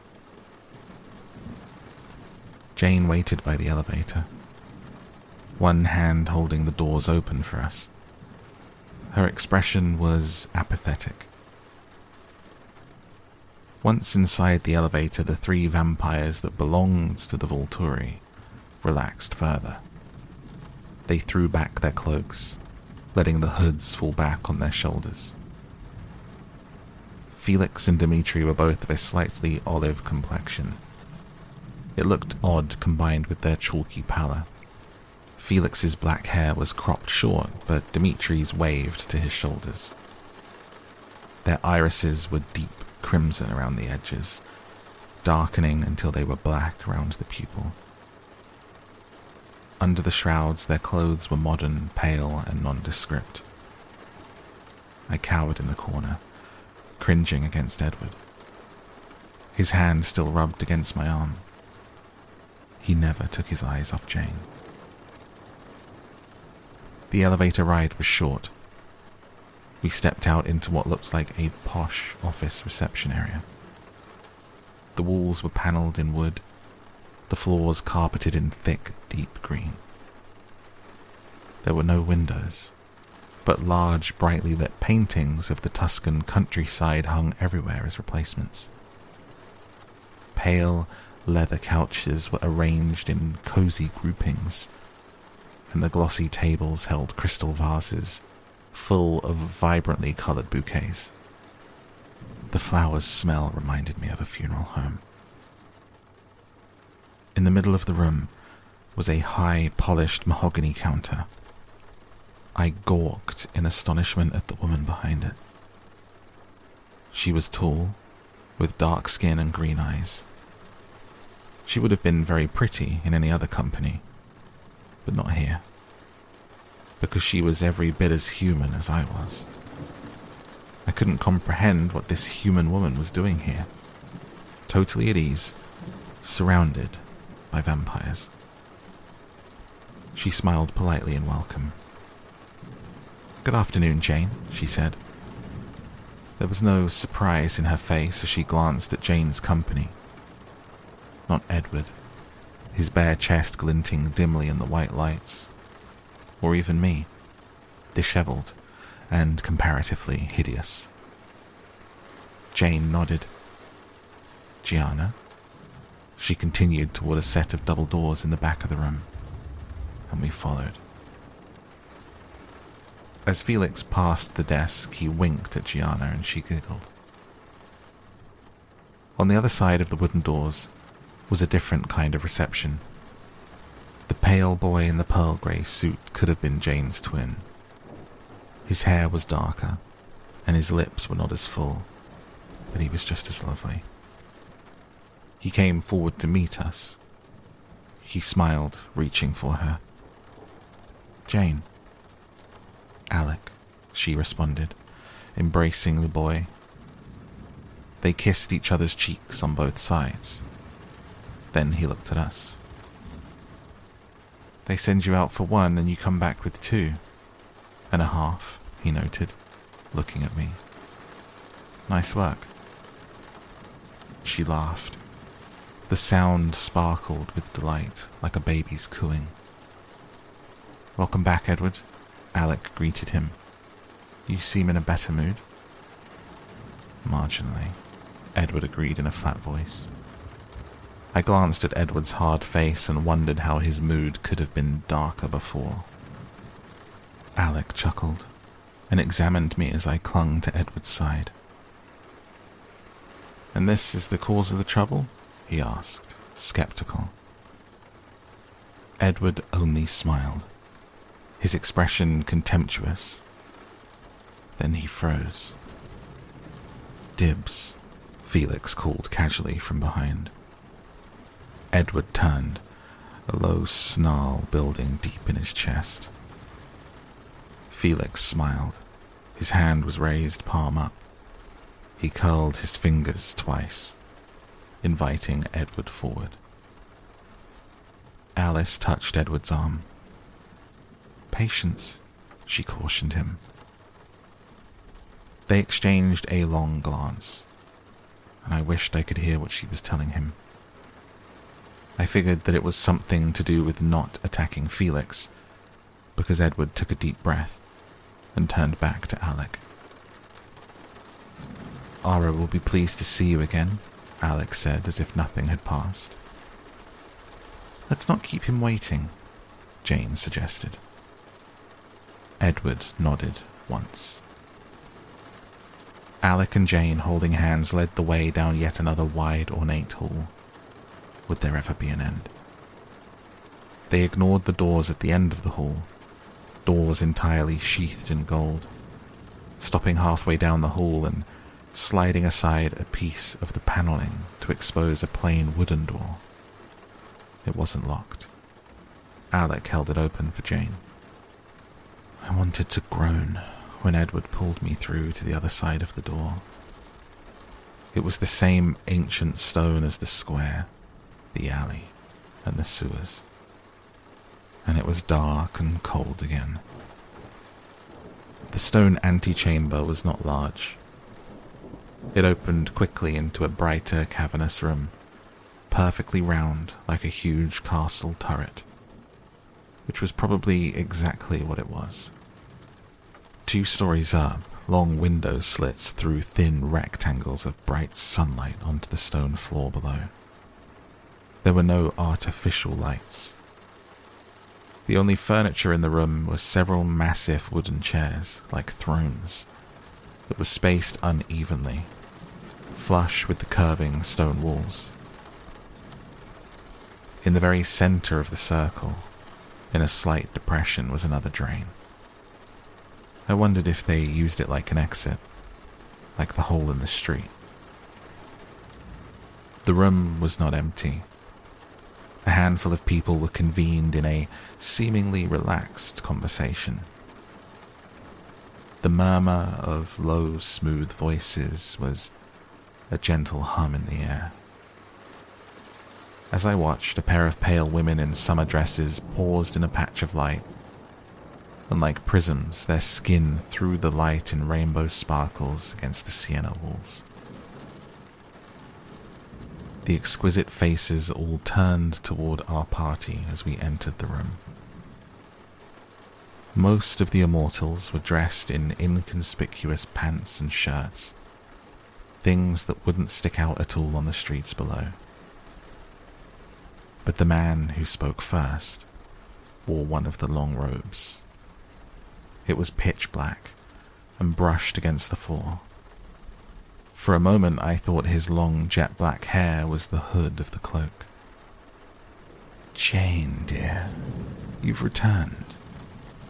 Jane waited by the elevator, one hand holding the doors open for us. Her expression was apathetic. Once inside the elevator, the 3 vampires that belonged to the Volturi relaxed further. They threw back their cloaks, letting the hoods fall back on their shoulders. Felix and Dimitri were both of a slightly olive complexion. It looked odd combined with their chalky pallor. Felix's black hair was cropped short, but Dimitri's waved to his shoulders. Their irises were deep crimson around the edges, darkening until they were black around the pupil. Under the shrouds, their clothes were modern, pale, and nondescript. I cowered in the corner, cringing against Edward. His hand still rubbed against my arm. He never took his eyes off Jane. The elevator ride was short. We stepped out into what looked like a posh office reception area. The walls were panelled in wood, the floors carpeted in thick, deep green. There were no windows, but large, brightly lit paintings of the Tuscan countryside hung everywhere as replacements. Pale, leather couches were arranged in cozy groupings, and the glossy tables held crystal vases full of vibrantly coloured bouquets. The flowers' smell reminded me of a funeral home. In the middle of the room was a high, polished mahogany counter. I gawked in astonishment at the woman behind it. She was tall, with dark skin and green eyes. She would have been very pretty in any other company, but not here, because she was every bit as human as I was. I couldn't comprehend what this human woman was doing here, totally at ease, surrounded by vampires. She smiled politely in welcome. "Good afternoon, Jane," she said. There was no surprise in her face as she glanced at Jane's company. Not Edward, his bare chest glinting dimly in the white lights, or even me, dishevelled and comparatively hideous. Jane nodded. "Gianna?" She continued toward a set of double doors in the back of the room, and we followed. As Felix passed the desk, he winked at Gianna and she giggled. On the other side of the wooden doors was a different kind of reception. The pale boy in the pearl grey suit could have been Jane's twin. His hair was darker, and his lips were not as full, but he was just as lovely. He came forward to meet us. He smiled, reaching for her. "Jane." "Alec," she responded, embracing the boy. They kissed each other's cheeks on both sides. Then he looked at us. "They send you out for 1 and you come back with 2.5, he noted, looking at me. "Nice work." She laughed. The sound sparkled with delight, like a baby's cooing. "Welcome back, Edward," Alec greeted him. "You seem in a better mood." "Marginally," Edward agreed in a flat voice. I glanced at Edward's hard face and wondered how his mood could have been darker before. Alec chuckled and examined me as I clung to Edward's side. "And this is the cause of the trouble?" he asked, skeptical. Edward only smiled, his expression contemptuous. Then he froze. "Dibs," Felix called casually from behind. Edward turned, a low snarl building deep in his chest. Felix smiled. His hand was raised, palm up. He curled his fingers twice. inviting Edward forward. Alice touched Edward's arm. "Patience," she cautioned him. They exchanged a long glance, and I wished I could hear what she was telling him. I figured that it was something to do with not attacking Felix, because Edward took a deep breath and turned back to Alec. "Ara will be pleased to see you again," Alec said as if nothing had passed. "Let's not keep him waiting," Jane suggested. Edward nodded once. Alec and Jane, holding hands, led the way down yet another wide, ornate hall. Would there ever be an end? They ignored the doors at the end of the hall, doors entirely sheathed in gold, stopping halfway down the hall and sliding aside a piece of the paneling to expose a plain wooden door. It wasn't locked. Alec held it open for Jane. I wanted to groan when Edward pulled me through to the other side of the door. It was the same ancient stone as the square, the alley, and the sewers. And it was dark and cold again. The stone antechamber was not large. It opened quickly into a brighter, cavernous room, perfectly round like a huge castle turret, which was probably exactly what it was. 2 stories up, long window slits threw thin rectangles of bright sunlight onto the stone floor below. There were no artificial lights. The only furniture in the room was several massive wooden chairs, like thrones, that were spaced unevenly, flush with the curving stone walls. In the very center of the circle, in a slight depression, was another drain. I wondered if they used it like an exit, like the hole in the street. The room was not empty. A handful of people were convened in a seemingly relaxed conversation. The murmur of low, smooth voices was a gentle hum in the air. As I watched, a pair of pale women in summer dresses paused in a patch of light, and like prisms, their skin threw the light in rainbow sparkles against the sienna walls. The exquisite faces all turned toward our party as we entered the room. Most of the immortals were dressed in inconspicuous pants and shirts, things that wouldn't stick out at all on the streets below. But the man who spoke first wore one of the long robes. It was pitch black and brushed against the floor. For a moment I thought his long jet black hair was the hood of the cloak. "Jane, dear, you've returned,"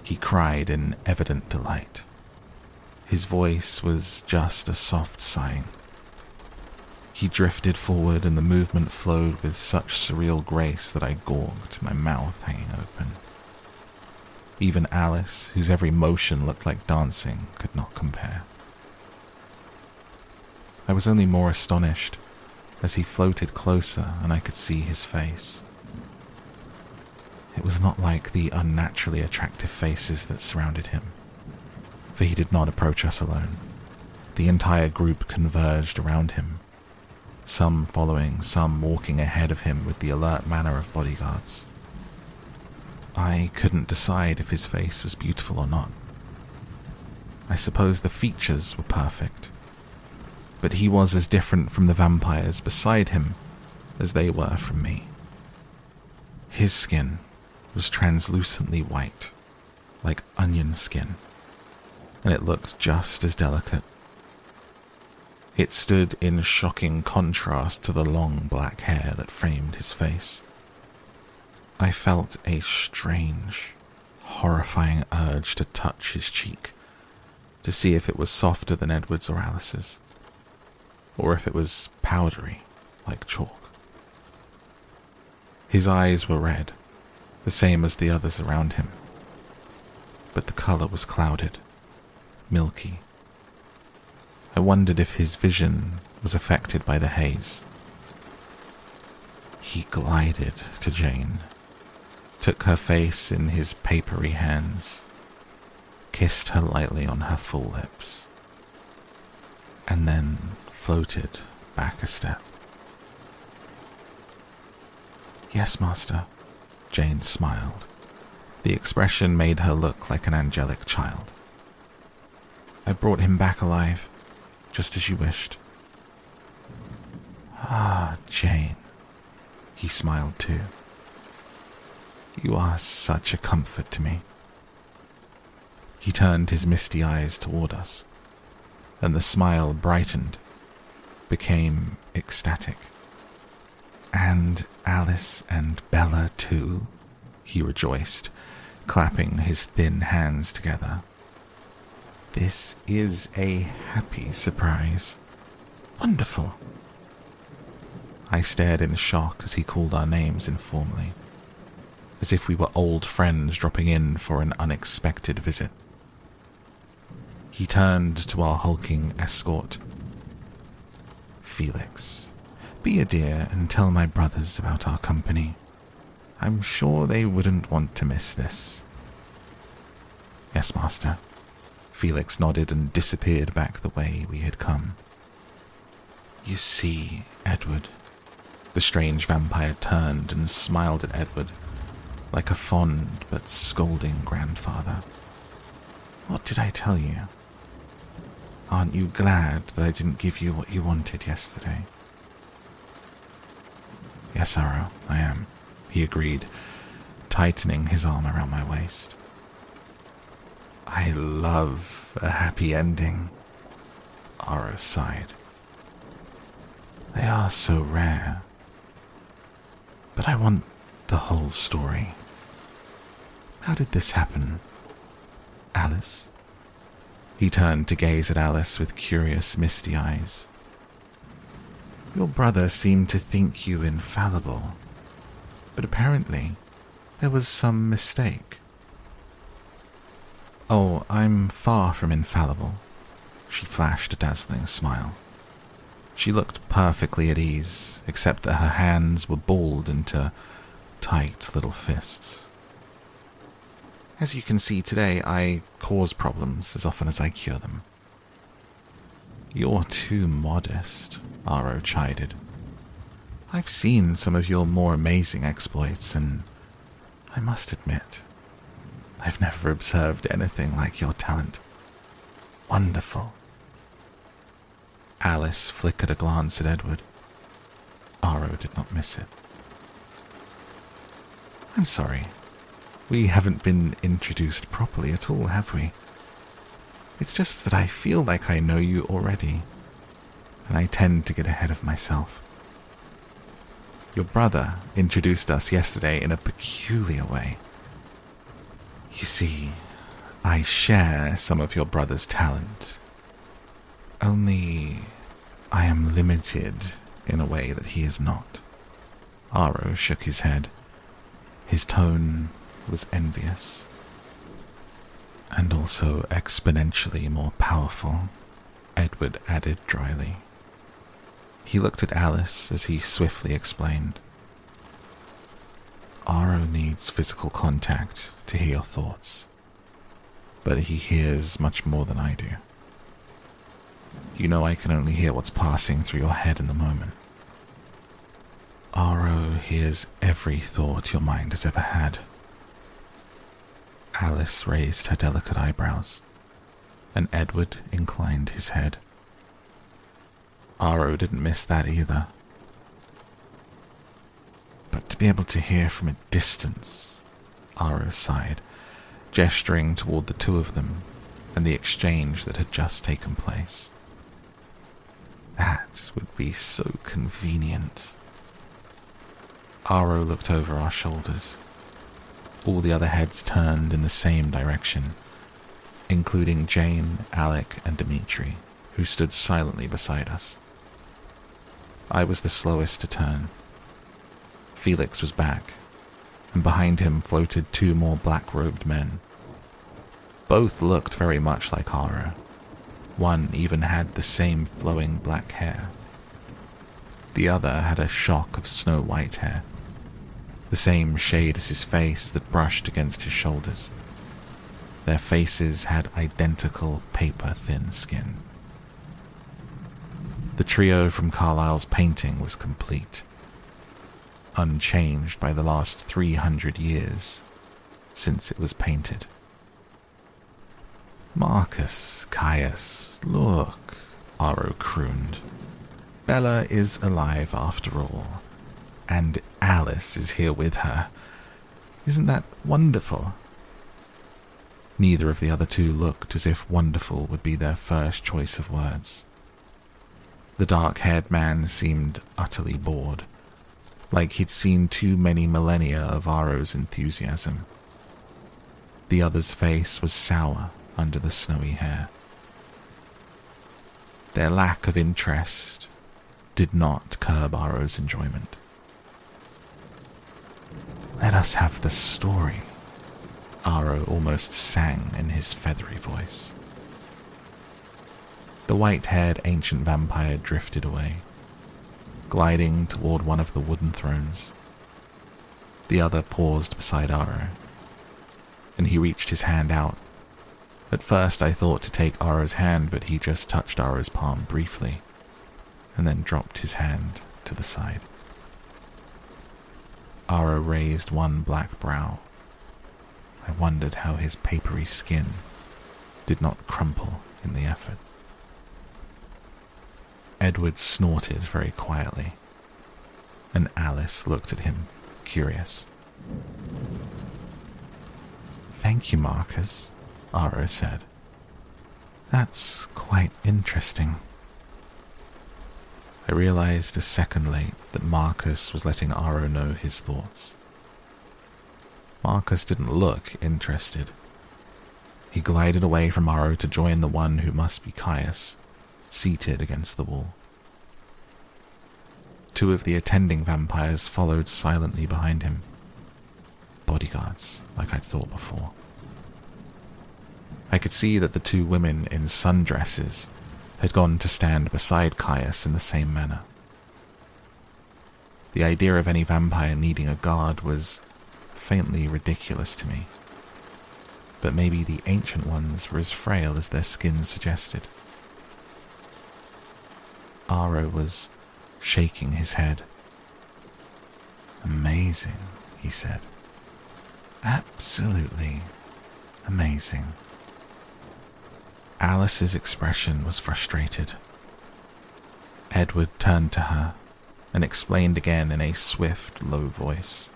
he cried in evident delight. His voice was just a soft sighing. He drifted forward and the movement flowed with such surreal grace that I gawked, my mouth hanging open. Even Alice, whose every motion looked like dancing, could not compare. I was only more astonished as he floated closer and I could see his face. It was not like the unnaturally attractive faces that surrounded him, for he did not approach us alone. The entire group converged around him, some following, some walking ahead of him with the alert manner of bodyguards. I couldn't decide if his face was beautiful or not. I suppose the features were perfect, but he was as different from the vampires beside him as they were from me. His skin was translucently white, like onion skin, and it looked just as delicate. It stood in shocking contrast to the long black hair that framed his face. I felt a strange, horrifying urge to touch his cheek, to see if it was softer than Edward's or Alice's, or if it was powdery, like chalk. His eyes were red, the same as the others around him, but the color was clouded, milky. I wondered if his vision was affected by the haze, He glided to Jane, took her face in his papery hands, kissed her lightly on her full lips, and then floated back a step. "Yes, master," Jane smiled. The expression made her look like an angelic child. "I brought him back alive, just as you wished." "Ah, Jane," he smiled too. "You are such a comfort to me." He turned his misty eyes toward us, and the smile brightened, became ecstatic. "And Alice and Bella too," he rejoiced, clapping his thin hands together. "This is a happy surprise. Wonderful." I stared in shock as he called our names informally, as if we were old friends dropping in for an unexpected visit. He turned to our hulking escort. "Felix, be a dear and tell my brothers about our company. I'm sure they wouldn't want to miss this." "Yes, master." Felix nodded and disappeared back the way we had come. "You see, Edward," the strange vampire turned and smiled at Edward, like a fond but scolding grandfather. "What did I tell you? Aren't you glad that I didn't give you what you wanted yesterday?" "Yes, Aro, I am," he agreed, tightening his arm around my waist. "I love a happy ending," Aro sighed. "They are so rare. But I want the whole story. How did this happen, Alice?" He turned to gaze at Alice with curious, misty eyes. "Your brother seemed to think you infallible, but apparently there was some mistake." "Oh, I'm far from infallible," she flashed a dazzling smile. She looked perfectly at ease, except that her hands were balled into tight little fists. "As you can see today, I cause problems as often as I cure them." "You're too modest," Aro chided. "I've seen some of your more amazing exploits, and I must admit, I've never observed anything like your talent. Wonderful." Alice flickered a glance at Edward. Aro did not miss it. "I'm sorry. We haven't been introduced properly at all, have we? It's just that I feel like I know you already, and I tend to get ahead of myself. Your brother introduced us yesterday in a peculiar way. You see, I share some of your brother's talent. Only I am limited in a way that he is not." Aro shook his head. His tone was envious, and also exponentially more powerful, Edward added dryly. He looked at Alice as he swiftly explained. "Aro needs physical contact to hear your thoughts, but he hears much more than I do. You know I can only hear what's passing through your head in the moment. Aro hears every thought your mind has ever had." Alice raised her delicate eyebrows, and Edward inclined his head. Aro didn't miss that either. "But to be able to hear from a distance," Aro sighed, gesturing toward the two of them and the exchange that had just taken place. "That would be so convenient." Aro looked over our shoulders. All the other heads turned in the same direction, including Jane, Alec, and Dimitri, who stood silently beside us. I was the slowest to turn. Felix was back, and behind him floated two more black-robed men. Both looked very much like Aro. One even had the same flowing black hair. The other had a shock of snow-white hair, the same shade as his face that brushed against his shoulders. Their faces had identical paper-thin skin. The trio from Carlyle's painting was complete, unchanged by the last 300 years since it was painted. "Marcus, Caius, look," Aro crooned. "Bella is alive after all, and Alice is here with her. Isn't that wonderful?" Neither of the other two looked as if wonderful would be their first choice of words. The dark-haired man seemed utterly bored, like he'd seen too many millennia of Aro's enthusiasm. The other's face was sour under the snowy hair. Their lack of interest did not curb Aro's enjoyment. "Let us have the story," Aro almost sang in his feathery voice. The white-haired ancient vampire drifted away, gliding toward one of the wooden thrones. The other paused beside Aro, and he reached his hand out. At first I thought to take Aro's hand, but he just touched Aro's palm briefly, and then dropped his hand to the side. Aro raised one black brow. I wondered how his papery skin did not crumple in the effort. Edward snorted very quietly, and Alice looked at him, curious. "Thank you, Marcus," Aro said. "That's quite interesting." I realized a second late that Marcus was letting Aro know his thoughts. Marcus didn't look interested. He glided away from Aro to join the one who must be Caius, seated against the wall. Two of the attending vampires followed silently behind him. Bodyguards, like I'd thought before. I could see that the two women in sundresses had gone to stand beside Caius in the same manner. The idea of any vampire needing a guard was faintly ridiculous to me, but maybe the ancient ones were as frail as their skins suggested. Aro was shaking his head. "Amazing," he said. "Absolutely amazing." Alice's expression was frustrated. Edward turned to her and explained again in a swift, low voice.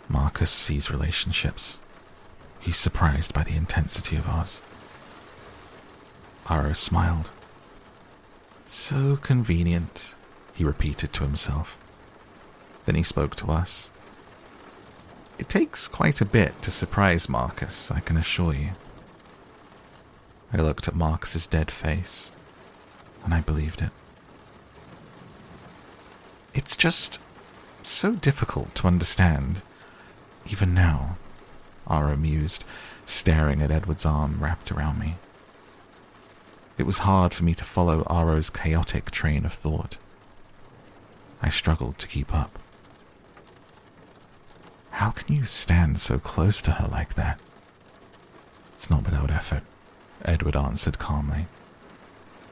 "Marcus sees relationships. He's surprised by the intensity of ours." Aro smiled. "So convenient," he repeated to himself. Then he spoke to us. "It takes quite a bit to surprise Marcus, I can assure you." I looked at Marcus's dead face, and I believed it. "It's just so difficult to understand, even now," Aro mused, staring at Edward's arm wrapped around me. It was hard for me to follow Aro's chaotic train of thought. I struggled to keep up. "How can you stand so close to her like that?" "It's not without effort," Edward answered calmly.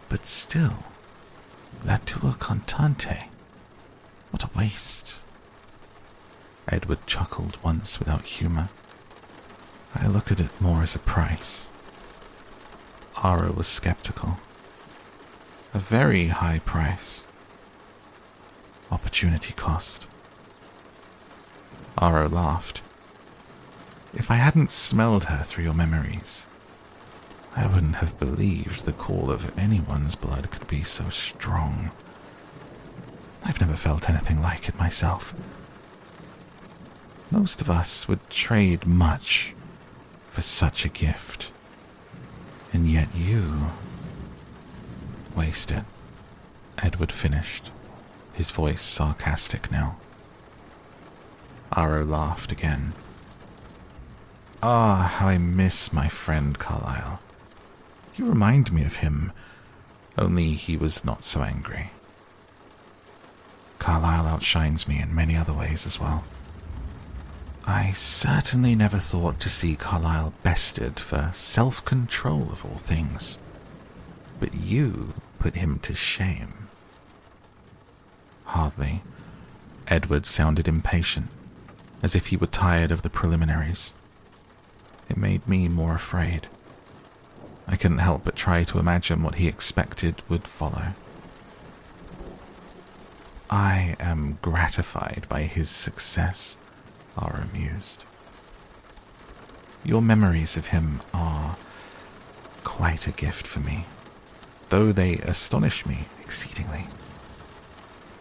"But still, la tua contante. What a waste." Edward chuckled once without humor. "I look at it more as a price." Aro was skeptical. "A very high price." "Opportunity cost." Aro laughed. "If I hadn't smelled her through your memories, I wouldn't have believed the call of anyone's blood could be so strong. I've never felt anything like it myself. Most of us would trade much for such a gift. And yet you..." "Waste it," Edward finished, his voice sarcastic now. Aro laughed again. "Ah, how I miss my friend Carlyle. You remind me of him, only he was not so angry." outshines me in many other ways as well. I certainly never thought to see Carlyle bested for self-control of all things. But you put him to shame. Hardly. Edward sounded impatient, as if he were tired of the preliminaries. It made me more afraid. I couldn't help but try to imagine what he expected would follow. I am gratified by his success, Ara mused. Your memories of him are quite a gift for me, though they astonish me exceedingly.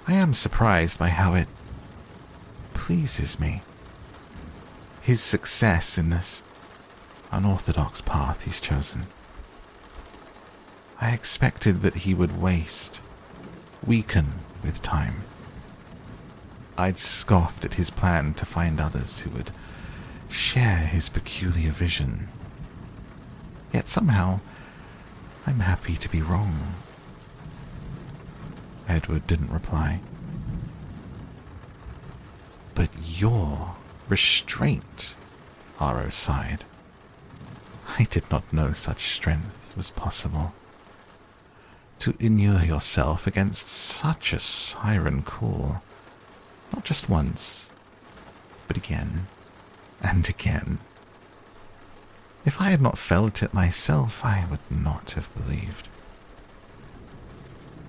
I am surprised by how it pleases me. His success in this unorthodox path he's chosen. I expected that he would weaken with time. I'd scoffed at his plan to find others who would share his peculiar vision. Yet somehow, I'm happy to be wrong. Edward didn't reply. But your restraint, Aro sighed. I did not know such strength was possible. To inure yourself against such a siren call, not just once, but again and again. If I had not felt it myself, I would not have believed.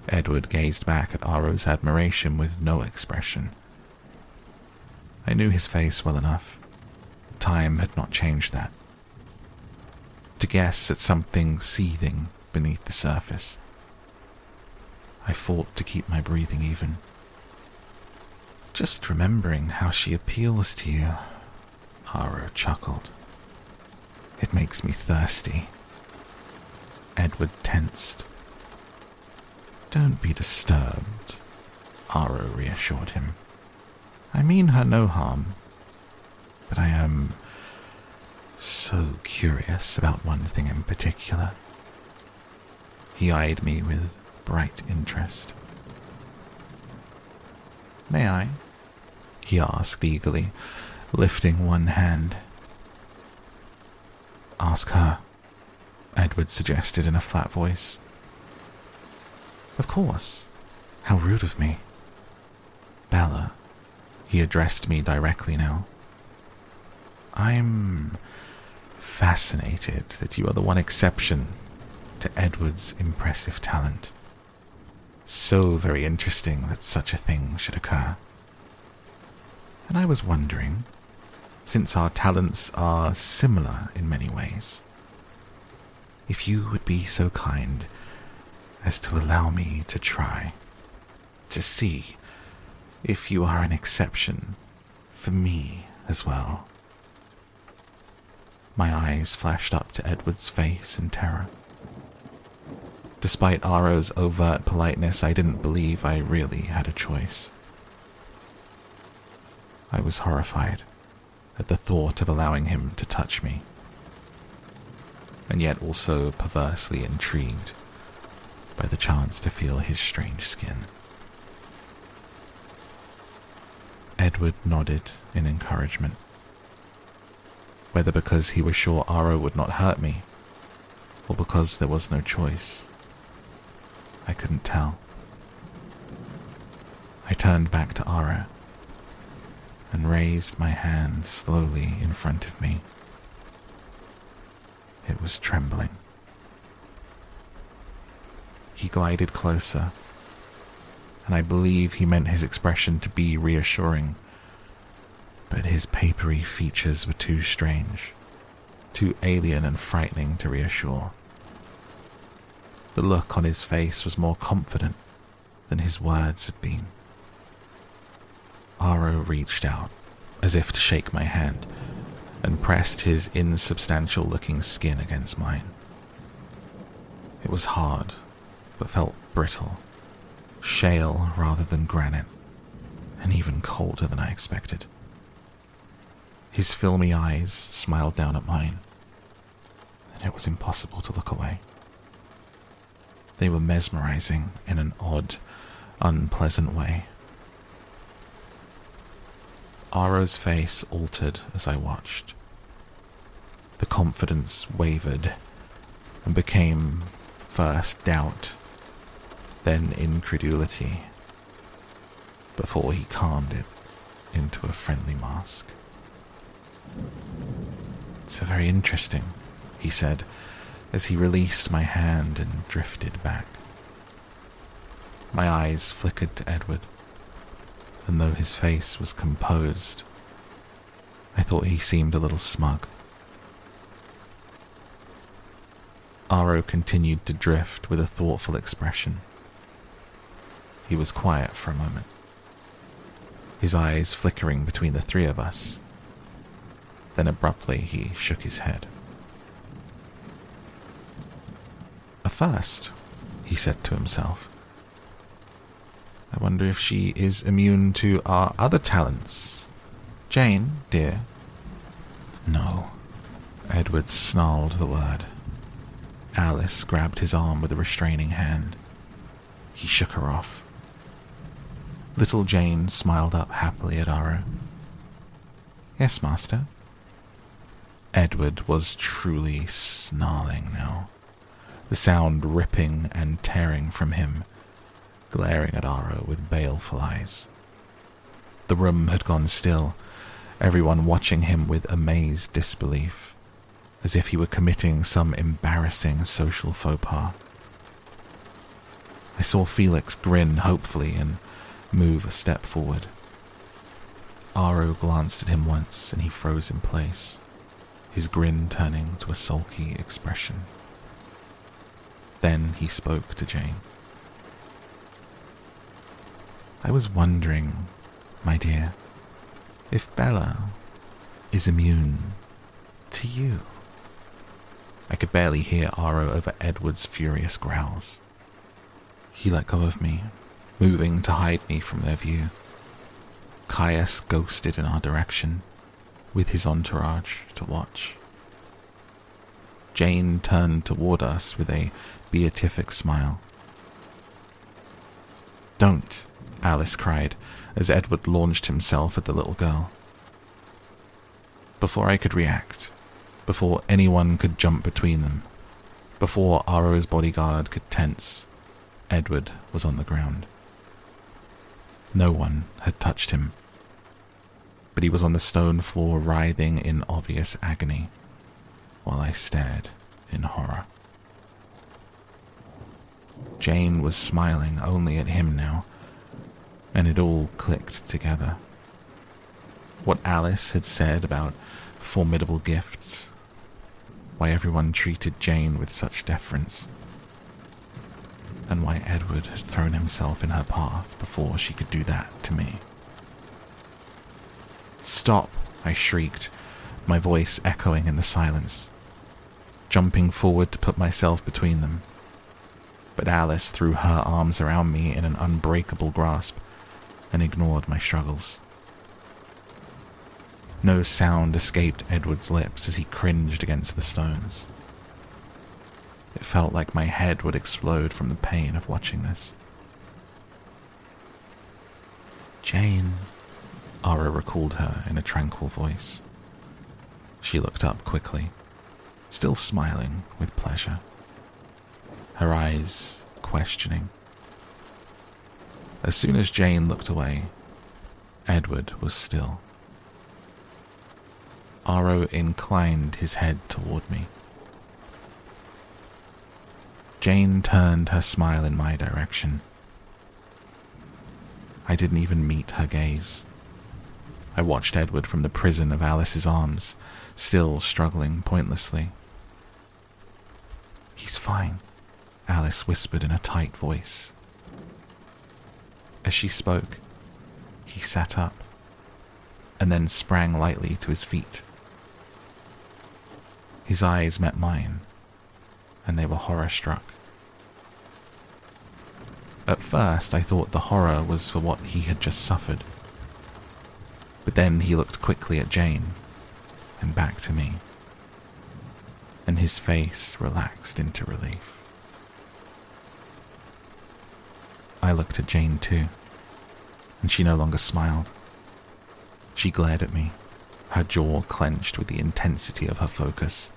Edward gazed back at Aro's admiration with no expression. I knew his face well enough. Time had not changed that. To guess at something seething beneath the surface. I fought to keep my breathing even. Just remembering how she appeals to you, Aro chuckled. It makes me thirsty. Edward tensed. Don't be disturbed, Aro reassured him. I mean her no harm, but I am so curious about one thing in particular. He eyed me with bright interest. May I? He asked eagerly, lifting one hand. Ask her, Edward suggested in a flat voice. Of course. How rude of me. Bella, he addressed me directly now. I'm fascinated that you are the one exception to Edward's impressive talent. So very interesting that such a thing should occur. And I was wondering, since our talents are similar in many ways, if you would be so kind as to allow me to try, to see if you are an exception for me as well. My eyes flashed up to Edward's face in terror. Despite Aro's overt politeness, I didn't believe I really had a choice. I was horrified at the thought of allowing him to touch me, and yet also perversely intrigued by the chance to feel his strange skin. Edward nodded in encouragement, whether because he was sure Aro would not hurt me, or because there was no choice. I couldn't tell. I turned back to Aro and raised my hand slowly in front of me. It was trembling. He glided closer, and I believe he meant his expression to be reassuring, but his papery features were too strange, too alien and frightening to reassure. The look on his face was more confident than his words had been. Aro reached out, as if to shake my hand, and pressed his insubstantial-looking skin against mine. It was hard, but felt brittle, shale rather than granite, and even colder than I expected. His filmy eyes smiled down at mine, and it was impossible to look away. They were mesmerizing in an odd, unpleasant way. Aro's face altered as I watched. The confidence wavered and became first doubt, then incredulity, before he calmed it into a friendly mask. "It's very interesting," he said, as he released my hand and drifted back. My eyes flickered to Edward, and though his face was composed, I thought he seemed a little smug. Aro continued to drift with a thoughtful expression. He was quiet for a moment, his eyes flickering between the three of us. Then abruptly he shook his head. "A first," he said to himself. "I wonder if she is immune to our other talents. Jane, dear?" "No." Edward snarled the word. Alice grabbed his arm with a restraining hand. He shook her off. Little Jane smiled up happily at Aro. "Yes, master." Edward was truly snarling now, the sound ripping and tearing from him, glaring at Aro with baleful eyes. The room had gone still, everyone watching him with amazed disbelief, as if he were committing some embarrassing social faux pas. I saw Felix grin hopefully and move a step forward. Aro glanced at him once and he froze in place, his grin turning to a sulky expression. Then he spoke to Jane. "I was wondering, my dear, if Bella is immune to you." I could barely hear Aro over Edward's furious growls. He let go of me, moving to hide me from their view. Caius ghosted in our direction, with his entourage to watch. Jane turned toward us with a beatific smile. "Don't," Alice cried, as Edward launched himself at the little girl. Before I could react, before anyone could jump between them, before Aro's bodyguard could tense, Edward was on the ground. No one had touched him, but he was on the stone floor writhing in obvious agony, while I stared in horror. Jane was smiling only at him now, and it all clicked together. What Alice had said about formidable gifts, why everyone treated Jane with such deference, and why Edward had thrown himself in her path before she could do that to me. "Stop!" I shrieked, my voice echoing in the silence, jumping forward to put myself between them. But Alice threw her arms around me in an unbreakable grasp and ignored my struggles. No sound escaped Edward's lips as he cringed against the stones. It felt like my head would explode from the pain of watching this. "Jane," Ara recalled her in a tranquil voice. She looked up quickly, still smiling with pleasure, her eyes questioning. As soon as Jane looked away, Edward was still. Aro inclined his head toward me. Jane turned her smile in my direction. I didn't even meet her gaze. I watched Edward from the prison of Alice's arms, still struggling pointlessly. "He's fine," Alice whispered in a tight voice. As she spoke, he sat up, and then sprang lightly to his feet. His eyes met mine, and they were horror-struck. At first, I thought the horror was for what he had just suffered. But then he looked quickly at Jane, and back to me, and his face relaxed into relief. I looked at Jane too, and she no longer smiled. She glared at me, her jaw clenched with the intensity of her focus.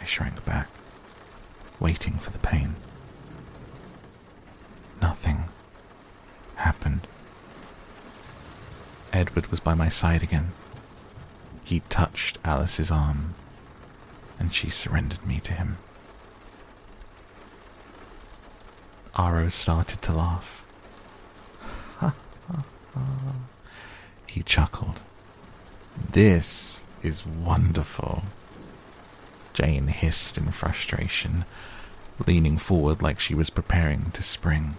I shrank back, waiting for the pain. Nothing happened. Edward was by my side again. He touched Alice's arm, and she surrendered me to him. Aro started to laugh. He chuckled. "This is wonderful." Jane hissed in frustration, leaning forward like she was preparing to spring.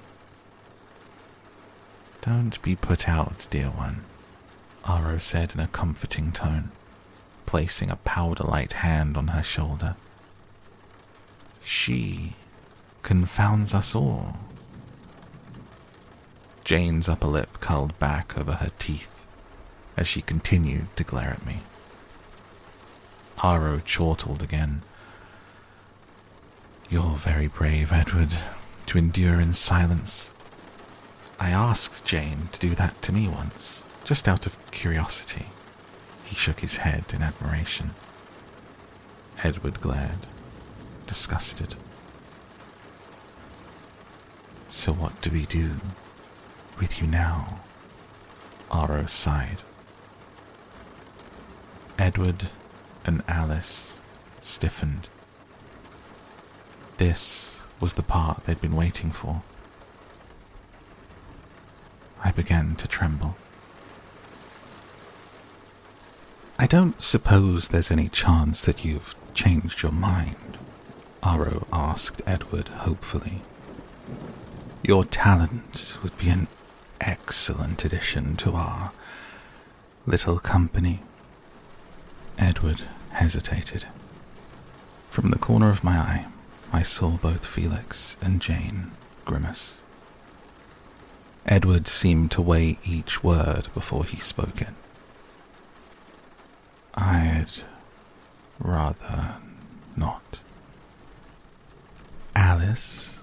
"Don't be put out, dear one," Aro said in a comforting tone, placing a powder-light hand on her shoulder. "She confounds us all." Jane's upper lip curled back over her teeth as she continued to glare at me. Aro chortled again. "You're very brave, Edward, to endure in silence. I asked Jane to do that to me once, just out of curiosity." He shook his head in admiration. Edward glared, disgusted. "So what do we do with you now?" Aro sighed. Edward and Alice stiffened. This was the part they'd been waiting for. I began to tremble. "I don't suppose there's any chance that you've changed your mind?" Aro asked Edward hopefully. "Your talent would be an excellent addition to our little company." Edward hesitated. From the corner of my eye, I saw both Felix and Jane grimace. Edward seemed to weigh each word before he spoke it. "I'd rather not." "Alice?"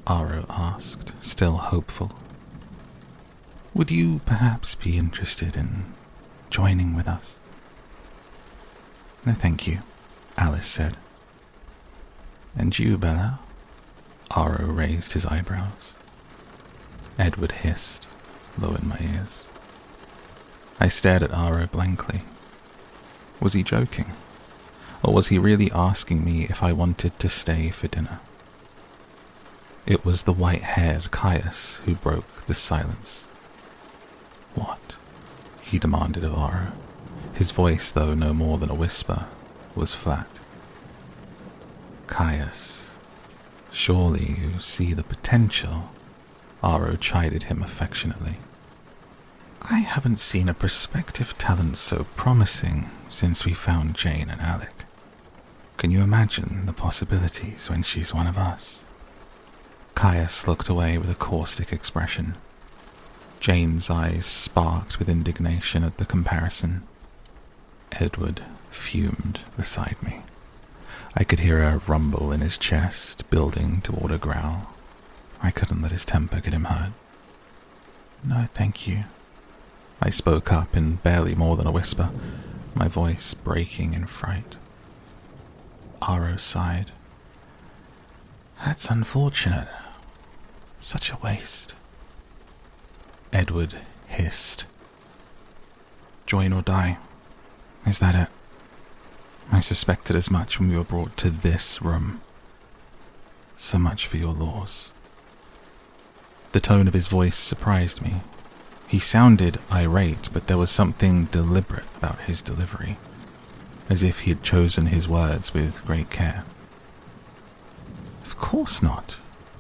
Aro asked, still hopeful. "Would you perhaps be interested in joining with us?" "No, thank you," Alice said. "And you, Bella?" Aro raised his eyebrows. Edward hissed, low in my ears. I stared at Aro blankly. Was he joking? Or was he really asking me if I wanted to stay for dinner? It was the white-haired Caius who broke the silence. "What?" he demanded of Aro. His voice, though no more than a whisper, was flat. "Caius, surely you see the potential," Aro chided him affectionately. "I haven't seen a prospective talent so promising since we found Jane and Alec. Can you imagine the possibilities when she's one of us?" Caius looked away with a caustic expression. Jane's eyes sparked with indignation at the comparison. Edward fumed beside me. I could hear a rumble in his chest, building toward a growl. I couldn't let his temper get him hurt. "No, thank you." I spoke up in barely more than a whisper, my voice breaking in fright. Aro sighed. "That's unfortunate. Such a waste." Edward hissed. "Join or die. Is that it? I suspected as much when we were brought to this room. So much for your laws." The tone of his voice surprised me. He sounded irate, but there was something deliberate about his delivery, as if he had chosen his words with great care. "Of course not,"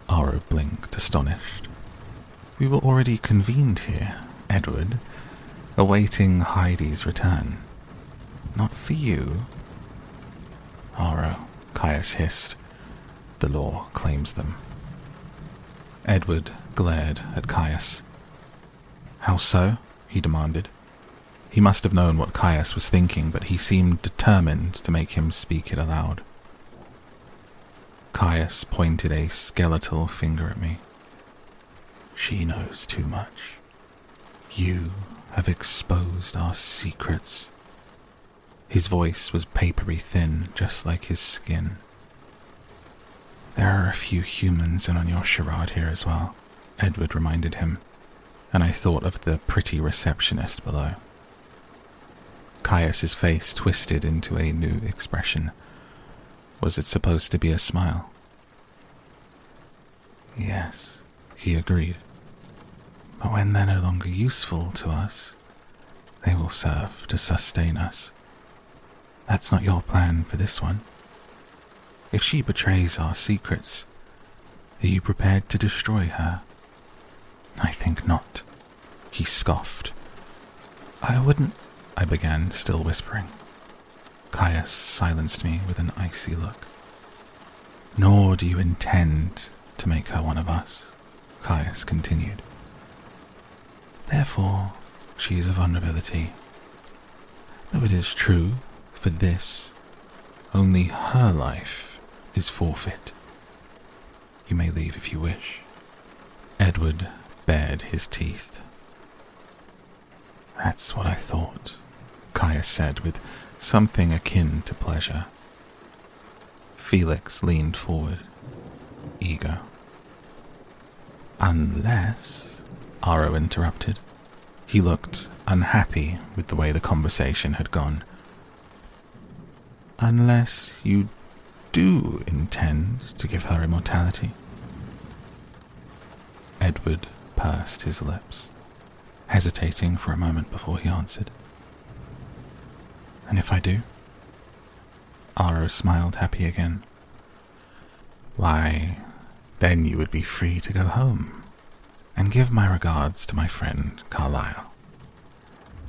Aro blinked, astonished. "We were already convened here, Edward, awaiting Heidi's return. Not for you." "Aro," Caius hissed. "The law claims them." Edward glared at Caius. "How so?" he demanded. He must have known what Caius was thinking, but he seemed determined to make him speak it aloud. Caius pointed a skeletal finger at me. "She knows too much. You have exposed our secrets. His voice was papery thin, just like his skin. There are a few humans in on your charade here as well, Edward reminded him, and I thought of the pretty receptionist below. Caius's face twisted into a new expression. Was it supposed to be a smile? Yes, he agreed. But when they're no longer useful to us, they will serve to sustain us. That's not your plan for this one. If she betrays our secrets, are you prepared to destroy her? I think not, he scoffed. I wouldn't, I began, still whispering. Caius silenced me with an icy look. Nor do you intend to make her one of us, Caius continued. Therefore, she is a vulnerability. Though it is true, for this, only her life is forfeit. You may leave if you wish. Edward bared his teeth. That's what I thought, Caius said with something akin to pleasure. Felix leaned forward, eager. Unless, Aro interrupted. He looked unhappy with the way the conversation had gone. Unless you do intend to give her immortality. Edward pursed his lips, hesitating for a moment before he answered. And if I do? Aro smiled happy again. Why, then you would be free to go home, and give my regards to my friend Carlyle.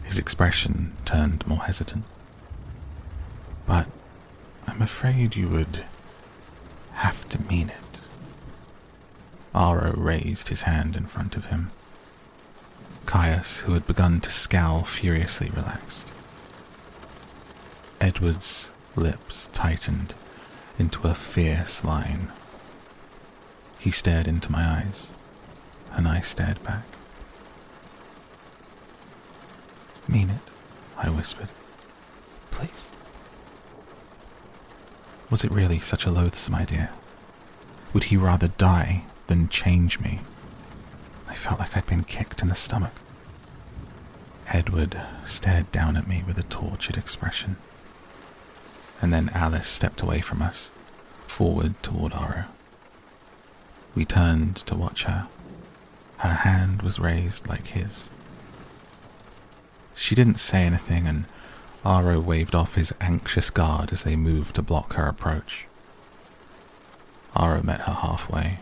His expression turned more hesitant. But I'm afraid you would have to mean it. Aro raised his hand in front of him. Caius, who had begun to scowl furiously, relaxed. Edward's lips tightened into a fierce line. He stared into my eyes, and I stared back. Mean it, I whispered. Please. Was it really such a loathsome idea? Would he rather die than change me? I felt like I'd been kicked in the stomach. Edward stared down at me with a tortured expression. And then Alice stepped away from us, forward toward Aro. We turned to watch her. Her hand was raised like his. She didn't say anything, and Aro waved off his anxious guard as they moved to block her approach. Aro met her halfway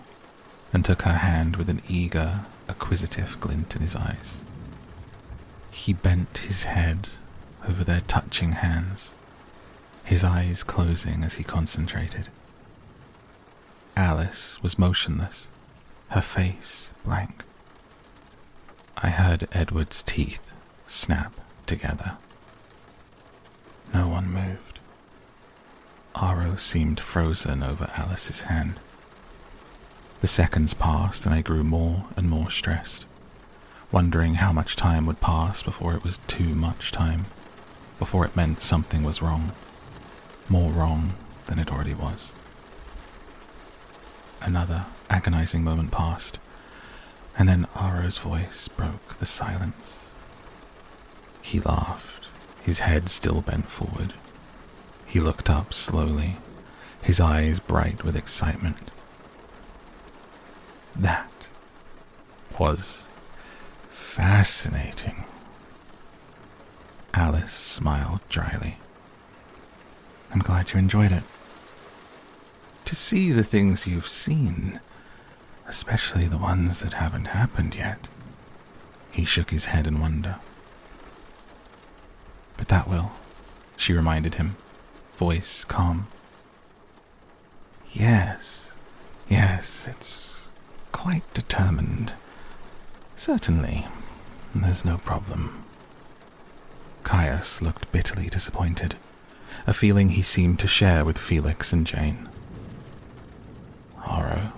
and took her hand with an eager, acquisitive glint in his eyes. He bent his head over their touching hands, his eyes closing as he concentrated. Alice was motionless, her face blank. I heard Edward's teeth snap together. No one moved. Aro seemed frozen over Alice's hand. The seconds passed and I grew more and more stressed, wondering how much time would pass before it was too much time, before it meant something was wrong, more wrong than it already was. Another agonizing moment passed, and then Aro's voice broke the silence. He laughed, his head still bent forward. He looked up slowly, his eyes bright with excitement. That was fascinating. Alice smiled dryly. I'm glad you enjoyed it. To see the things you've seen, especially the ones that haven't happened yet. He shook his head in wonder. But that will, she reminded him, voice calm. Yes, it's quite determined. Certainly, there's no problem. Caius looked bitterly disappointed, a feeling he seemed to share with Felix and Jane. Aro,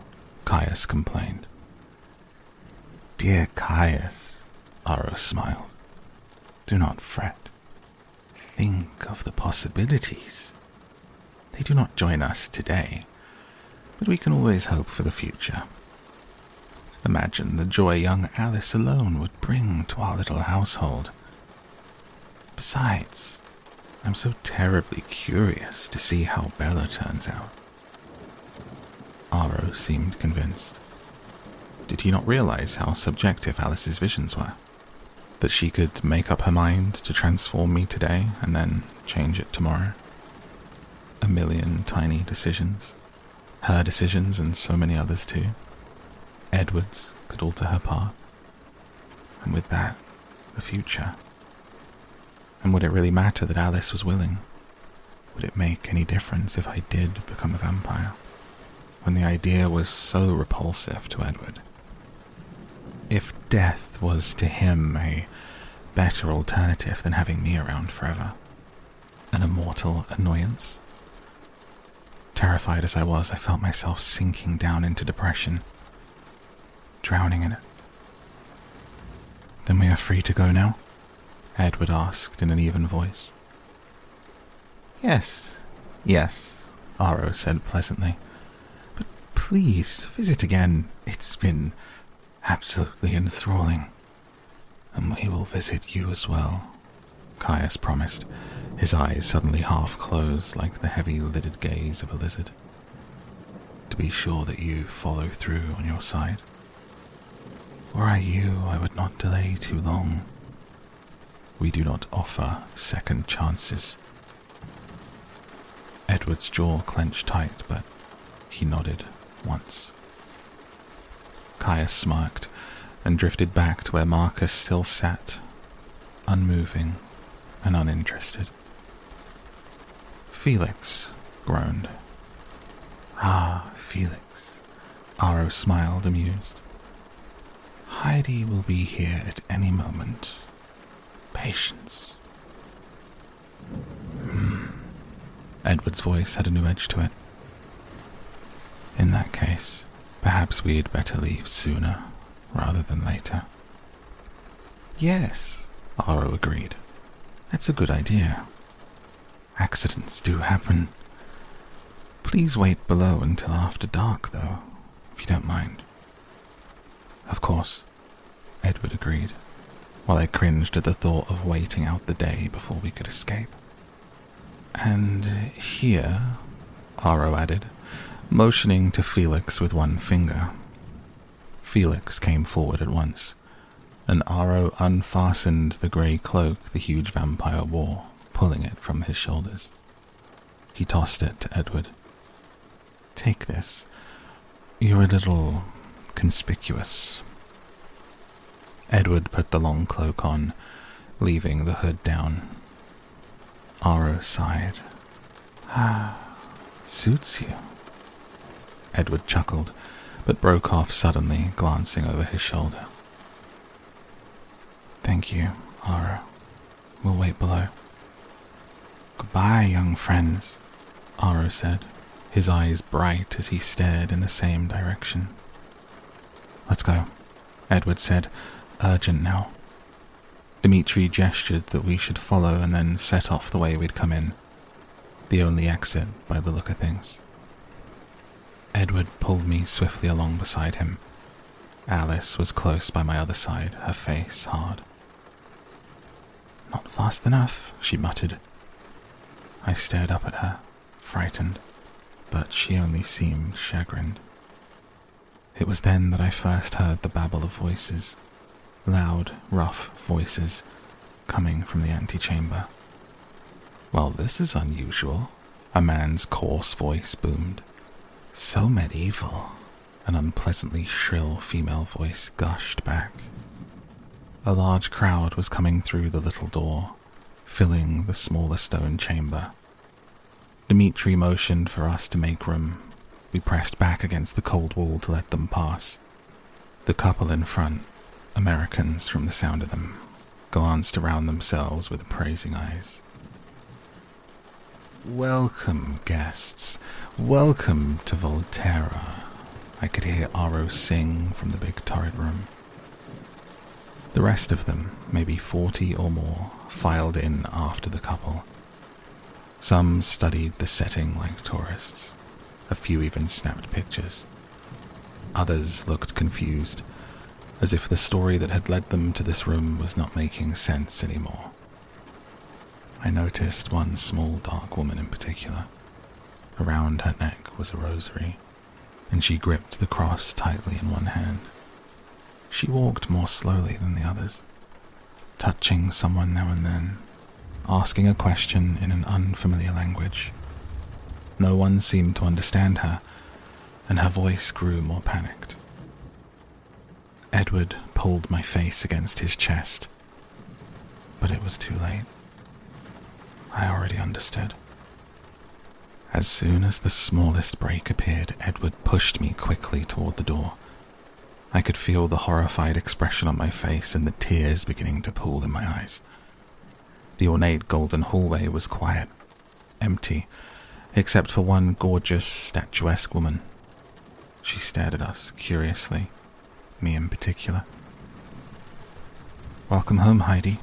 Caius complained. Dear Caius, Aro smiled. Do not fret. Think of the possibilities. They do not join us today, but we can always hope for the future. Imagine the joy young Alice alone would bring to our little household. Besides, I'm so terribly curious to see how Bella turns out. Aro seemed convinced. Did he not realize how subjective Alice's visions were? That she could make up her mind to transform me today and then change it tomorrow? A million tiny decisions. Her decisions and so many others too. Edward's could alter her path. And with that, the future. And would it really matter that Alice was willing? Would it make any difference if I did become a vampire? When the idea was so repulsive to Edward. If death was to him a better alternative than having me around forever. An immortal annoyance. Terrified as I was, I felt myself sinking down into depression. Drowning in it. Then we are free to go now? Edward asked in an even voice. Yes, Aro said pleasantly. But please, visit again. It's been absolutely enthralling. And we will visit you as well, Caius promised, his eyes suddenly half closed like the heavy-lidded gaze of a lizard. To be sure that you follow through on your side. Were I you, I would not delay too long. We do not offer second chances. Edward's jaw clenched tight, but he nodded once. Caius smirked and drifted back to where Marcus still sat, unmoving and uninterested. Felix groaned. Ah, Felix, Aro smiled, amused. Heidi will be here at any moment. Patience. Edward's voice had a new edge to it. In that case, perhaps we'd better leave sooner rather than later. Yes, Aro agreed. That's a good idea. Accidents do happen. Please wait below until after dark, though, if you don't mind. Of course, Edward agreed, while I cringed at the thought of waiting out the day before we could escape. And here, Aro added, motioning to Felix with one finger. Felix came forward at once, and Aro unfastened the grey cloak the huge vampire wore, pulling it from his shoulders. He tossed it to Edward. Take this. You're a little conspicuous. Edward put the long cloak on, leaving the hood down. Aro sighed. Ah, it suits you. Edward chuckled, but broke off suddenly, glancing over his shoulder. Thank you, Aro. We'll wait below. Goodbye, young friends, Aro said, his eyes bright as he stared in the same direction. Let's go, Edward said, urgent now. Dimitri gestured that we should follow and then set off the way we'd come in, the only exit by the look of things. Edward pulled me swiftly along beside him. Alice was close by my other side, her face hard. Not fast enough, she muttered. I stared up at her, frightened, but she only seemed chagrined. It was then that I first heard the babble of voices, loud, rough voices, coming from the antechamber. Well, this is unusual, a man's coarse voice boomed. So medieval, an unpleasantly shrill female voice gushed back. A large crowd was coming through the little door, filling the smaller stone chamber. Dimitri motioned for us to make room. We pressed back against the cold wall to let them pass. The couple in front, Americans from the sound of them, glanced around themselves with appraising eyes. Welcome, guests. Welcome to Volterra, I could hear Aro sing from the big turret room. The rest of them, maybe 40 or more, filed in after the couple. Some studied the setting like tourists. A few even snapped pictures. Others looked confused, as if the story that had led them to this room was not making sense anymore. I noticed one small dark woman in particular. Around her neck was a rosary, and she gripped the cross tightly in one hand. She walked more slowly than the others, touching someone now and then, asking a question in an unfamiliar language. No one seemed to understand her, and her voice grew more panicked. Edward pulled my face against his chest, but it was too late. I already understood. As soon as the smallest break appeared, Edward pushed me quickly toward the door. I could feel the horrified expression on my face and the tears beginning to pool in my eyes. The ornate golden hallway was quiet, empty, except for one gorgeous, statuesque woman. She stared at us curiously, me in particular. "Welcome home, Heidi,"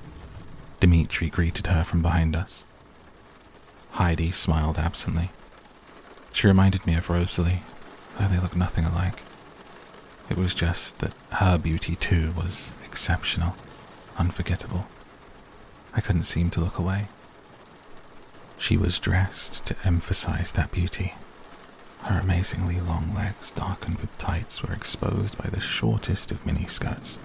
Dimitri greeted her from behind us. Heidi smiled absently. She reminded me of Rosalie, though they looked nothing alike. It was just that her beauty too was exceptional, unforgettable. I couldn't seem to look away. She was dressed to emphasize that beauty. Her amazingly long legs, darkened with tights, were exposed by the shortest of miniskirts.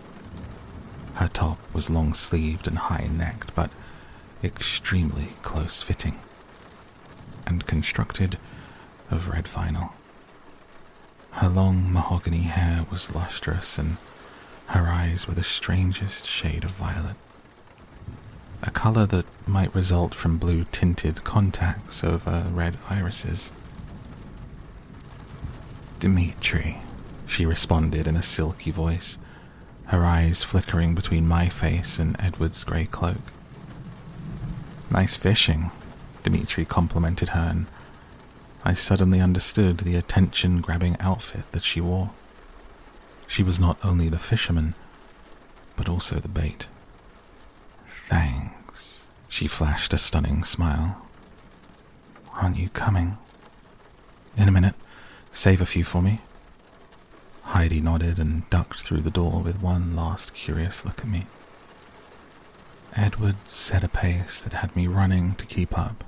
Her top was long-sleeved and high-necked, but extremely close-fitting, and constructed of red vinyl. Her long mahogany hair was lustrous, and her eyes were the strangest shade of violet, a color that might result from blue-tinted contacts over red irises. "Dimitri," she responded in a silky voice, her eyes flickering between my face and Edward's grey cloak. "Nice fishing," Dimitri complimented her, and I suddenly understood the attention-grabbing outfit that she wore. She was not only the fisherman, but also the bait. "Thanks," she flashed a stunning smile. "Aren't you coming?" "In a minute. Save a few for me." Heidi nodded and ducked through the door with one last curious look at me. Edward set a pace that had me running to keep up,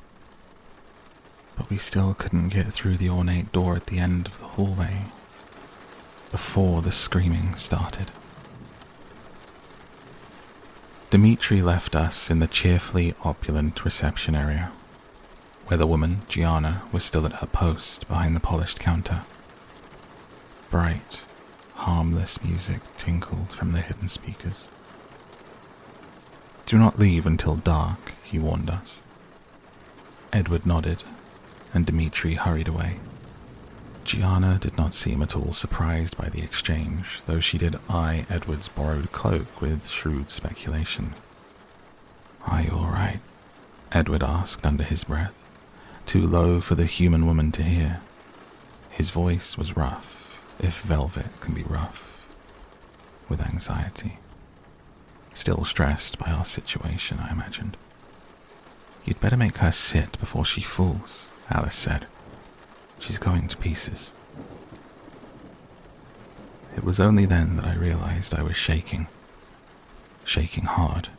but we still couldn't get through the ornate door at the end of the hallway before the screaming started. Dimitri left us in the cheerfully opulent reception area, where the woman, Gianna, was still at her post behind the polished counter. Bright, harmless music tinkled from the hidden speakers. "Do not leave until dark," he warned us. Edward nodded, and Dimitri hurried away. Gianna did not seem at all surprised by the exchange, though she did eye Edward's borrowed cloak with shrewd speculation. "Are you all right?" Edward asked under his breath, too low for the human woman to hear. His voice was rough, if velvet can be rough, with anxiety. Still stressed by our situation, I imagined. "You'd better make her sit before she falls," Alice said. "She's going to pieces." It was only then that I realized I was shaking. Shaking hard.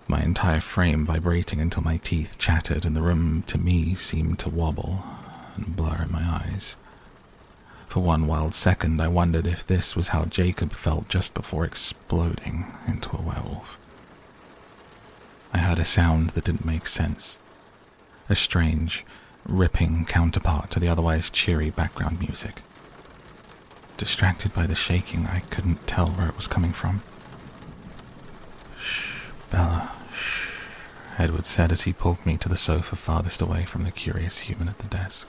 My entire frame vibrating until my teeth chattered and the room to me seemed to wobble and blur in my eyes. For one wild second I wondered if this was how Jacob felt just before exploding into a werewolf. I heard a sound that didn't make sense. A strange, ripping counterpart to the otherwise cheery background music. Distracted by the shaking, I couldn't tell where it was coming from. "Shh, Bella, shh," Edward said as he pulled me to the sofa farthest away from the curious human at the desk.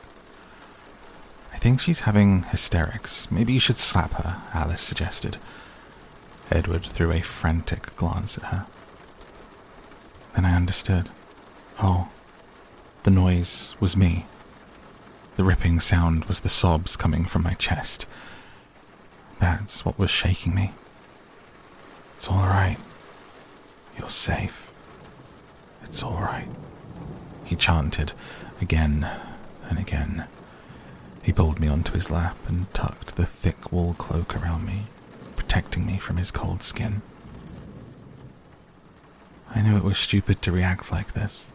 "I think she's having hysterics. Maybe you should slap her," Alice suggested. Edward threw a frantic glance at her. Then I understood. Oh, the noise was me. The ripping sound was the sobs coming from my chest. That's what was shaking me. "It's all right," You're safe. It's all right," he chanted again and again. He pulled me onto his lap and tucked the thick wool cloak around me, protecting me from his cold skin. I knew it was stupid to react like this.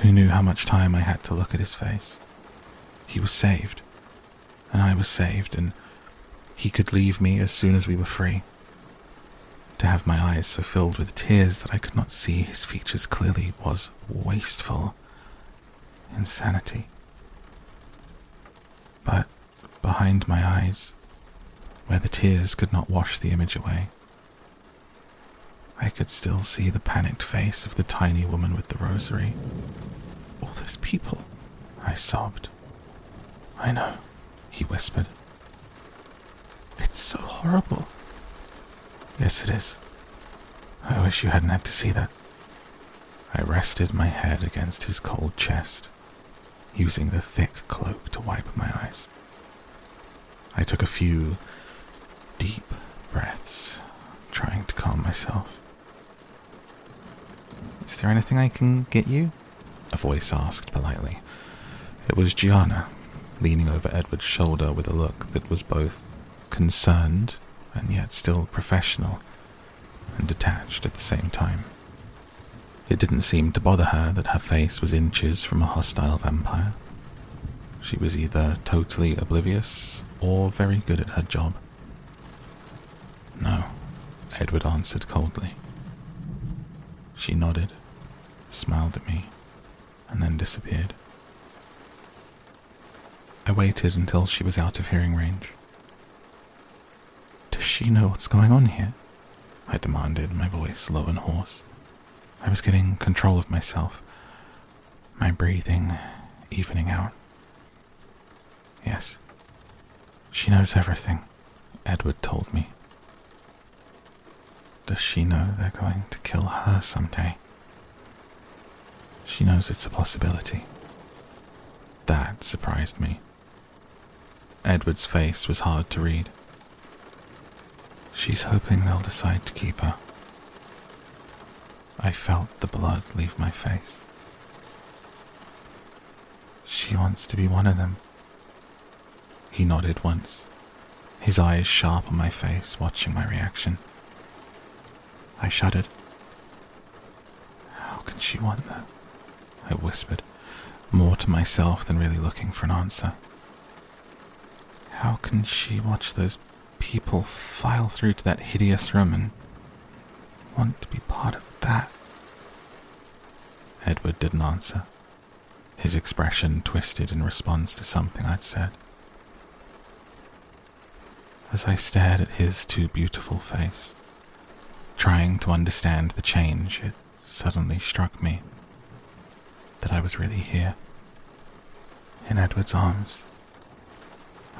Who knew how much time I had to look at his face? He was saved, and I was saved, and he could leave me as soon as we were free. To have my eyes so filled with tears that I could not see his features clearly was wasteful insanity. But behind my eyes, where the tears could not wash the image away, I could still see the panicked face of the tiny woman with the rosary. "All those people," I sobbed. "I know," he whispered. "It's so horrible." "Yes, it is. I wish you hadn't had to see that." I rested my head against his cold chest, using the thick cloak to wipe my eyes. I took a few deep breaths, trying to calm myself. "Is there anything I can get you?" a voice asked politely. It was Gianna, leaning over Edward's shoulder with a look that was both concerned and yet still professional and detached at the same time. It didn't seem to bother her that her face was inches from a hostile vampire. She was either totally oblivious or very good at her job. "No," Edward answered coldly. She nodded, smiled at me, and then disappeared. I waited until she was out of hearing range. "Does she know what's going on here?" I demanded, my voice low and hoarse. I was getting control of myself, my breathing evening out. "Yes, she knows everything," Edward told me. "Does she know they're going to kill her someday?" "She knows it's a possibility." That surprised me. Edward's face was hard to read. "She's hoping they'll decide to keep her." I felt the blood leave my face. "She wants to be one of them." He nodded once, his eyes sharp on my face, watching my reaction. I shuddered. "How can she want that?" I whispered, more to myself than really looking for an answer. "How can she watch those people file through to that hideous room and want to be part of that?" Edward didn't answer, his expression twisted in response to something I'd said. As I stared at his too beautiful face, trying to understand the change, it suddenly struck me that I was really here, in Edward's arms,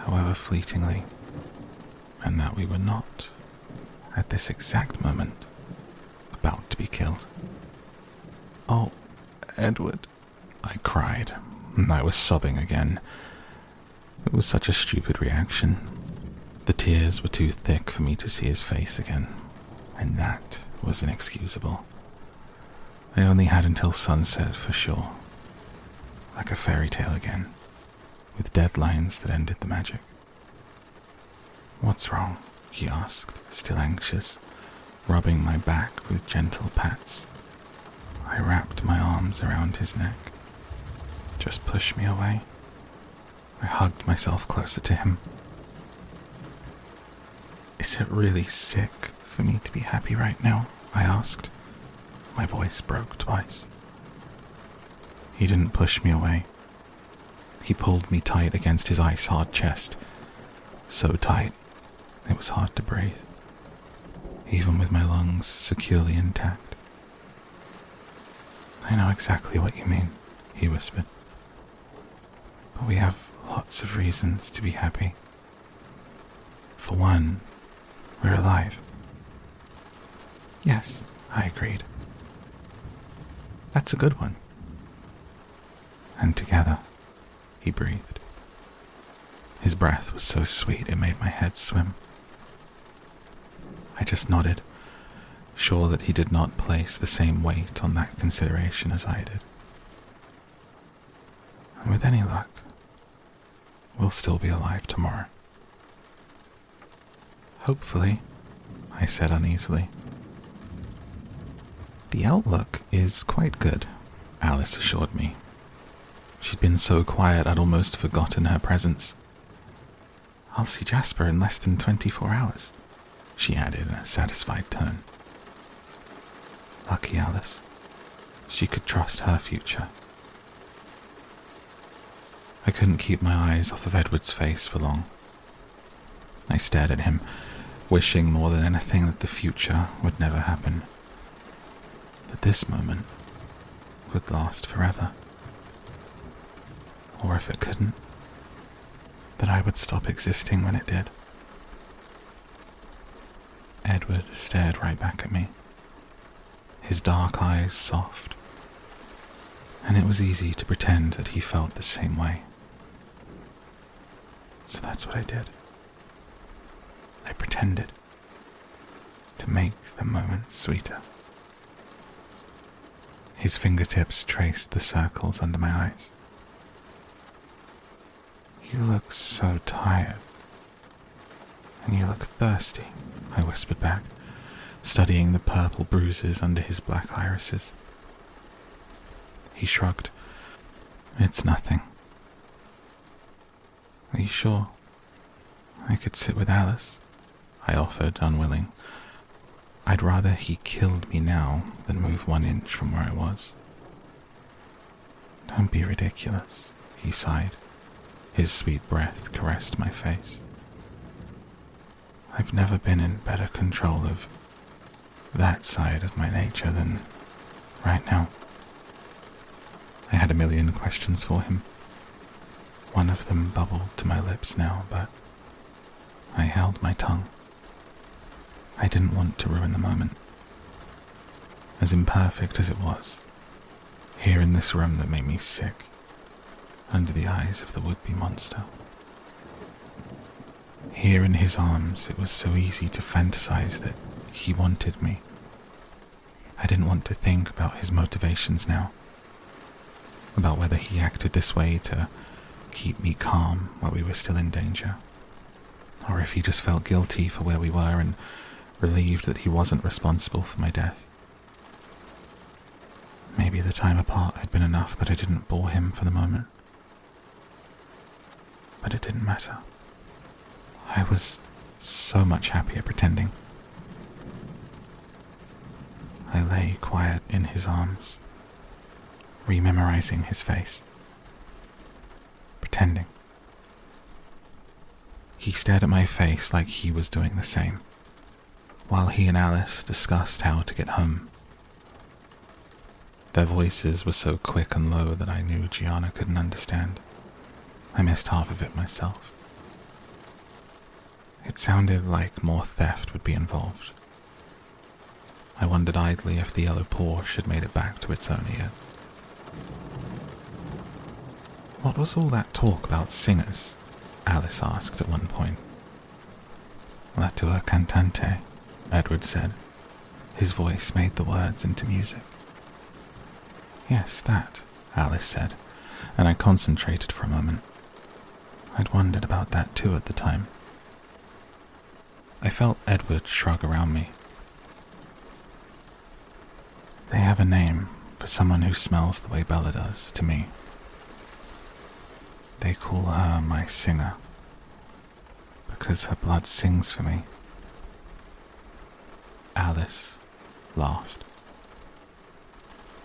however fleetingly, and that we were not, at this exact moment, about to be killed. "Oh, Edward," I cried. I was sobbing again. It was such a stupid reaction. The tears were too thick for me to see his face again, and that was inexcusable. I only had until sunset for sure. Like a fairy tale again, with deadlines that ended the magic. "What's wrong?" he asked, still anxious, rubbing my back with gentle pats. I wrapped my arms around his neck. "Just push me away." I hugged myself closer to him. "Is it really sick for me to be happy right now?" I asked. My voice broke twice. He didn't push me away. He pulled me tight against his ice-hard chest. So tight, it was hard to breathe, even with my lungs securely intact. "I know exactly what you mean," he whispered. "But we have lots of reasons to be happy. For one, we're alive." "Yes," I agreed. "That's a good one." "And together," he breathed. His breath was so sweet it made my head swim. I just nodded, sure that he did not place the same weight on that consideration as I did. And with any luck, we'll still be alive tomorrow. Hopefully, I said uneasily. The outlook is quite good, Alice assured me. She'd been so quiet I'd almost forgotten her presence. I'll see Jasper in less than 24 hours, she added in a satisfied tone. Lucky Alice. She could trust her future. I couldn't keep my eyes off of Edward's face for long. I stared at him, wishing more than anything that the future would never happen. That this moment would last forever. Or if it couldn't, that I would stop existing when it did. Edward stared right back at me, his dark eyes soft, and it was easy to pretend that he felt the same way. So that's what I did. I pretended to make the moment sweeter. His fingertips traced the circles under my eyes. You look so tired. And you look thirsty, I whispered back, studying the purple bruises under his black irises. He shrugged. It's nothing. Are you sure? I could sit with Alice, I offered, unwilling. I'd rather he killed me now than move 1 inch from where I was. Don't be ridiculous, he sighed. His sweet breath caressed my face. I've never been in better control of that side of my nature than right now. I had a million questions for him. One of them bubbled to my lips now, but I held my tongue. I didn't want to ruin the moment. As imperfect as it was, here in this room that made me sick, under the eyes of the would-be monster. Here in his arms, it was so easy to fantasize that he wanted me. I didn't want to think about his motivations now, about whether he acted this way to keep me calm while we were still in danger, or if he just felt guilty for where we were and relieved that he wasn't responsible for my death. Maybe the time apart had been enough that I didn't bore him for the moment. But it didn't matter. I was so much happier pretending. I lay quiet in his arms, rememorizing his face, pretending. He stared at my face like he was doing the same, while he and Alice discussed how to get home. Their voices were so quick and low that I knew Gianna couldn't understand. I missed half of it myself. It sounded like more theft would be involved. I wondered idly if the yellow Porsche had made it back to its owner yet. What was all that talk about singers? Alice asked at one point. La tua cantante, Edward said. His voice made the words into music. Yes, that, Alice said, and I concentrated for a moment. I'd wondered about that too at the time. I felt Edward shrug around me. They have a name for someone who smells the way Bella does to me. They call her my singer, because her blood sings for me. Alice laughed.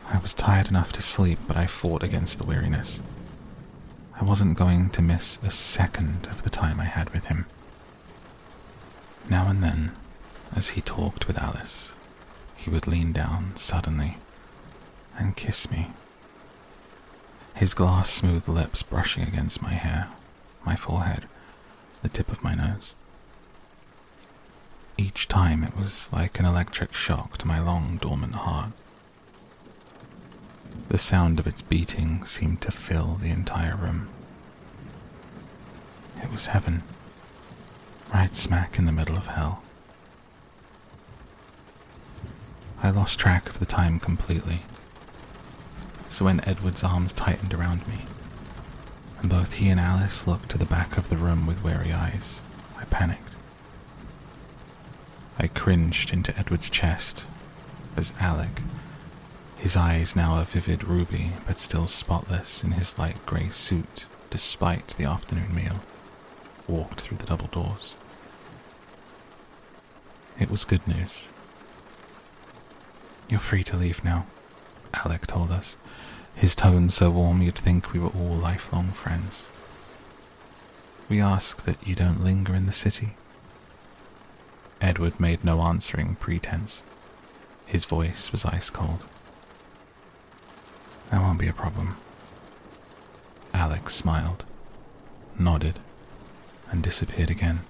I was tired enough to sleep, but I fought against the weariness. I wasn't going to miss a second of the time I had with him. Now and then, as he talked with Alice, he would lean down suddenly and kiss me. His glass-smooth lips brushing against my hair, my forehead, the tip of my nose. Each time it was like an electric shock to my long, dormant heart. The sound of its beating seemed to fill the entire room. It was heaven, right smack in the middle of hell. I lost track of the time completely. So when Edward's arms tightened around me, and both he and Alice looked to the back of the room with wary eyes, I panicked. I cringed into Edward's chest as Alec, his eyes now a vivid ruby but still spotless in his light grey suit despite the afternoon meal, walked through the double doors. It was good news. "You're free to leave now," Alec told us, his tone so warm you'd think we were all lifelong friends. "We ask that you don't linger in the city." Edward made no answering pretense. His voice was ice cold. "That won't be a problem." Alex smiled, nodded, and disappeared again.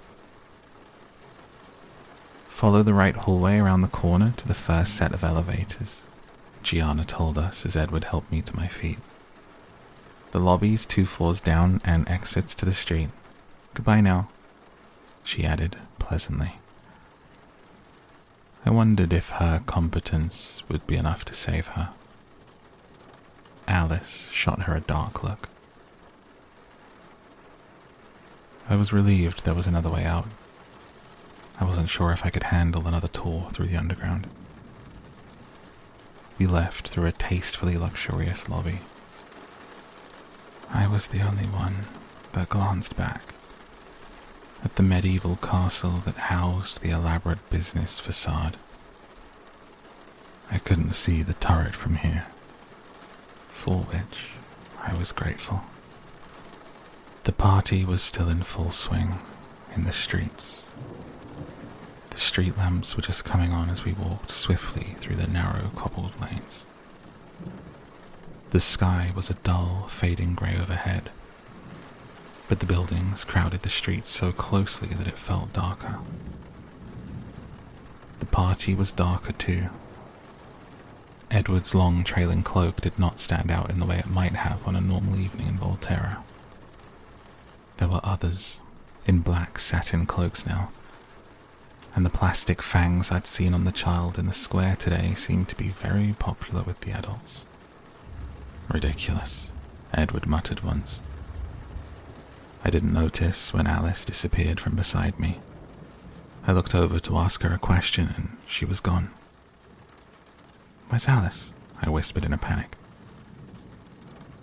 "Follow the right hallway around the corner to the first set of elevators," Gianna told us as Edward helped me to my feet. "The lobby's 2 floors down and exits to the street. Goodbye now," she added pleasantly. I wondered if her competence would be enough to save her. Alice shot her a dark look. I was relieved there was another way out. I wasn't sure if I could handle another tour through the underground. We left through a tastefully luxurious lobby. I was the only one that glanced back at the medieval castle that housed the elaborate business facade. I couldn't see the turret from here, for which I was grateful. The party was still in full swing in the streets. The street lamps were just coming on as we walked swiftly through the narrow cobbled lanes. The sky was a dull, fading grey overhead, but the buildings crowded the streets so closely that it felt darker. The party was darker too. Edward's long trailing cloak did not stand out in the way it might have on a normal evening in Volterra. There were others, in black satin cloaks now, and the plastic fangs I'd seen on the child in the square today seemed to be very popular with the adults. "Ridiculous," Edward muttered once. I didn't notice when Alice disappeared from beside me. I looked over to ask her a question and she was gone. "Where's Alice?" I whispered in a panic.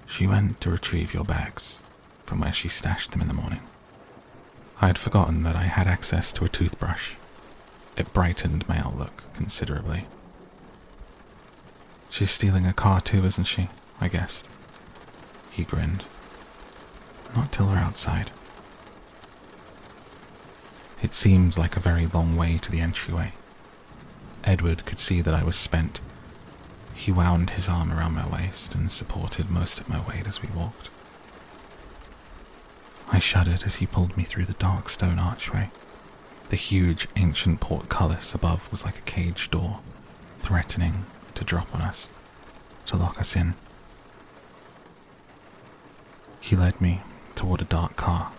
"She went to retrieve your bags from where she stashed them in the morning." I'd forgotten that I had access to a toothbrush. It brightened my outlook considerably. "She's stealing a car too, isn't she?" I guessed. He grinned. "Not till we're outside." It seemed like a very long way to the entryway. Edward could see that I was spent. He wound his arm around my waist and supported most of my weight as we walked. I shuddered as he pulled me through the dark stone archway. The huge ancient portcullis above was like a cage door, threatening to drop on us, to lock us in. He led me toward a dark car,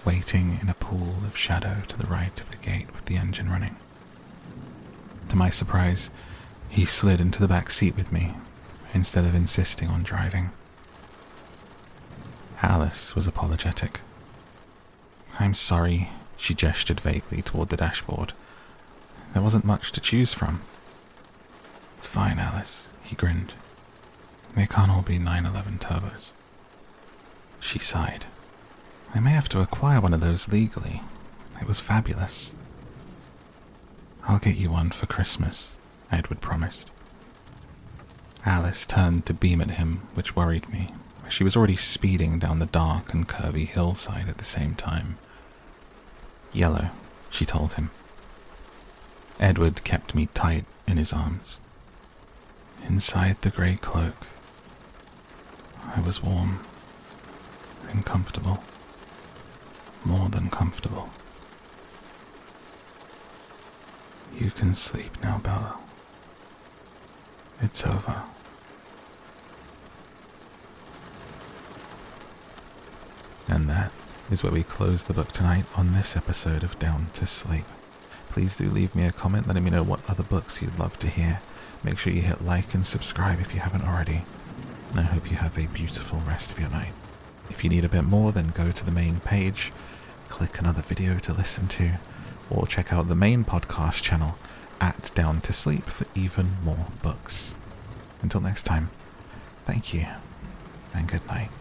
waiting in a pool of shadow to the right of the gate with the engine running. To my surprise, he slid into the back seat with me, instead of insisting on driving. Alice was apologetic. "I'm sorry," she gestured vaguely toward the dashboard. "There wasn't much to choose from." "It's fine, Alice," he grinned. "They can't all be 911 turbos." She sighed. "I may have to acquire one of those legally. It was fabulous." "I'll get you one for Christmas," Edward promised. Alice turned to beam at him, which worried me. She was already speeding down the dark and curvy hillside at the same time. "Yellow," she told him. Edward kept me tight in his arms. Inside the grey cloak, I was warm and comfortable, more than comfortable. "You can sleep now, Bella. It's over." And that is where we close the book tonight on this episode of Down to Sleep. please do leave me a comment letting me know what other books you'd love to hear. Make sure you hit like and subscribe if you haven't already. And I hope you have a beautiful rest of your night. If you need a bit more, then go to the main page, click another video to listen to, or check out the main podcast channel at Down to Sleep for even more books. Until next time, thank you, and good night.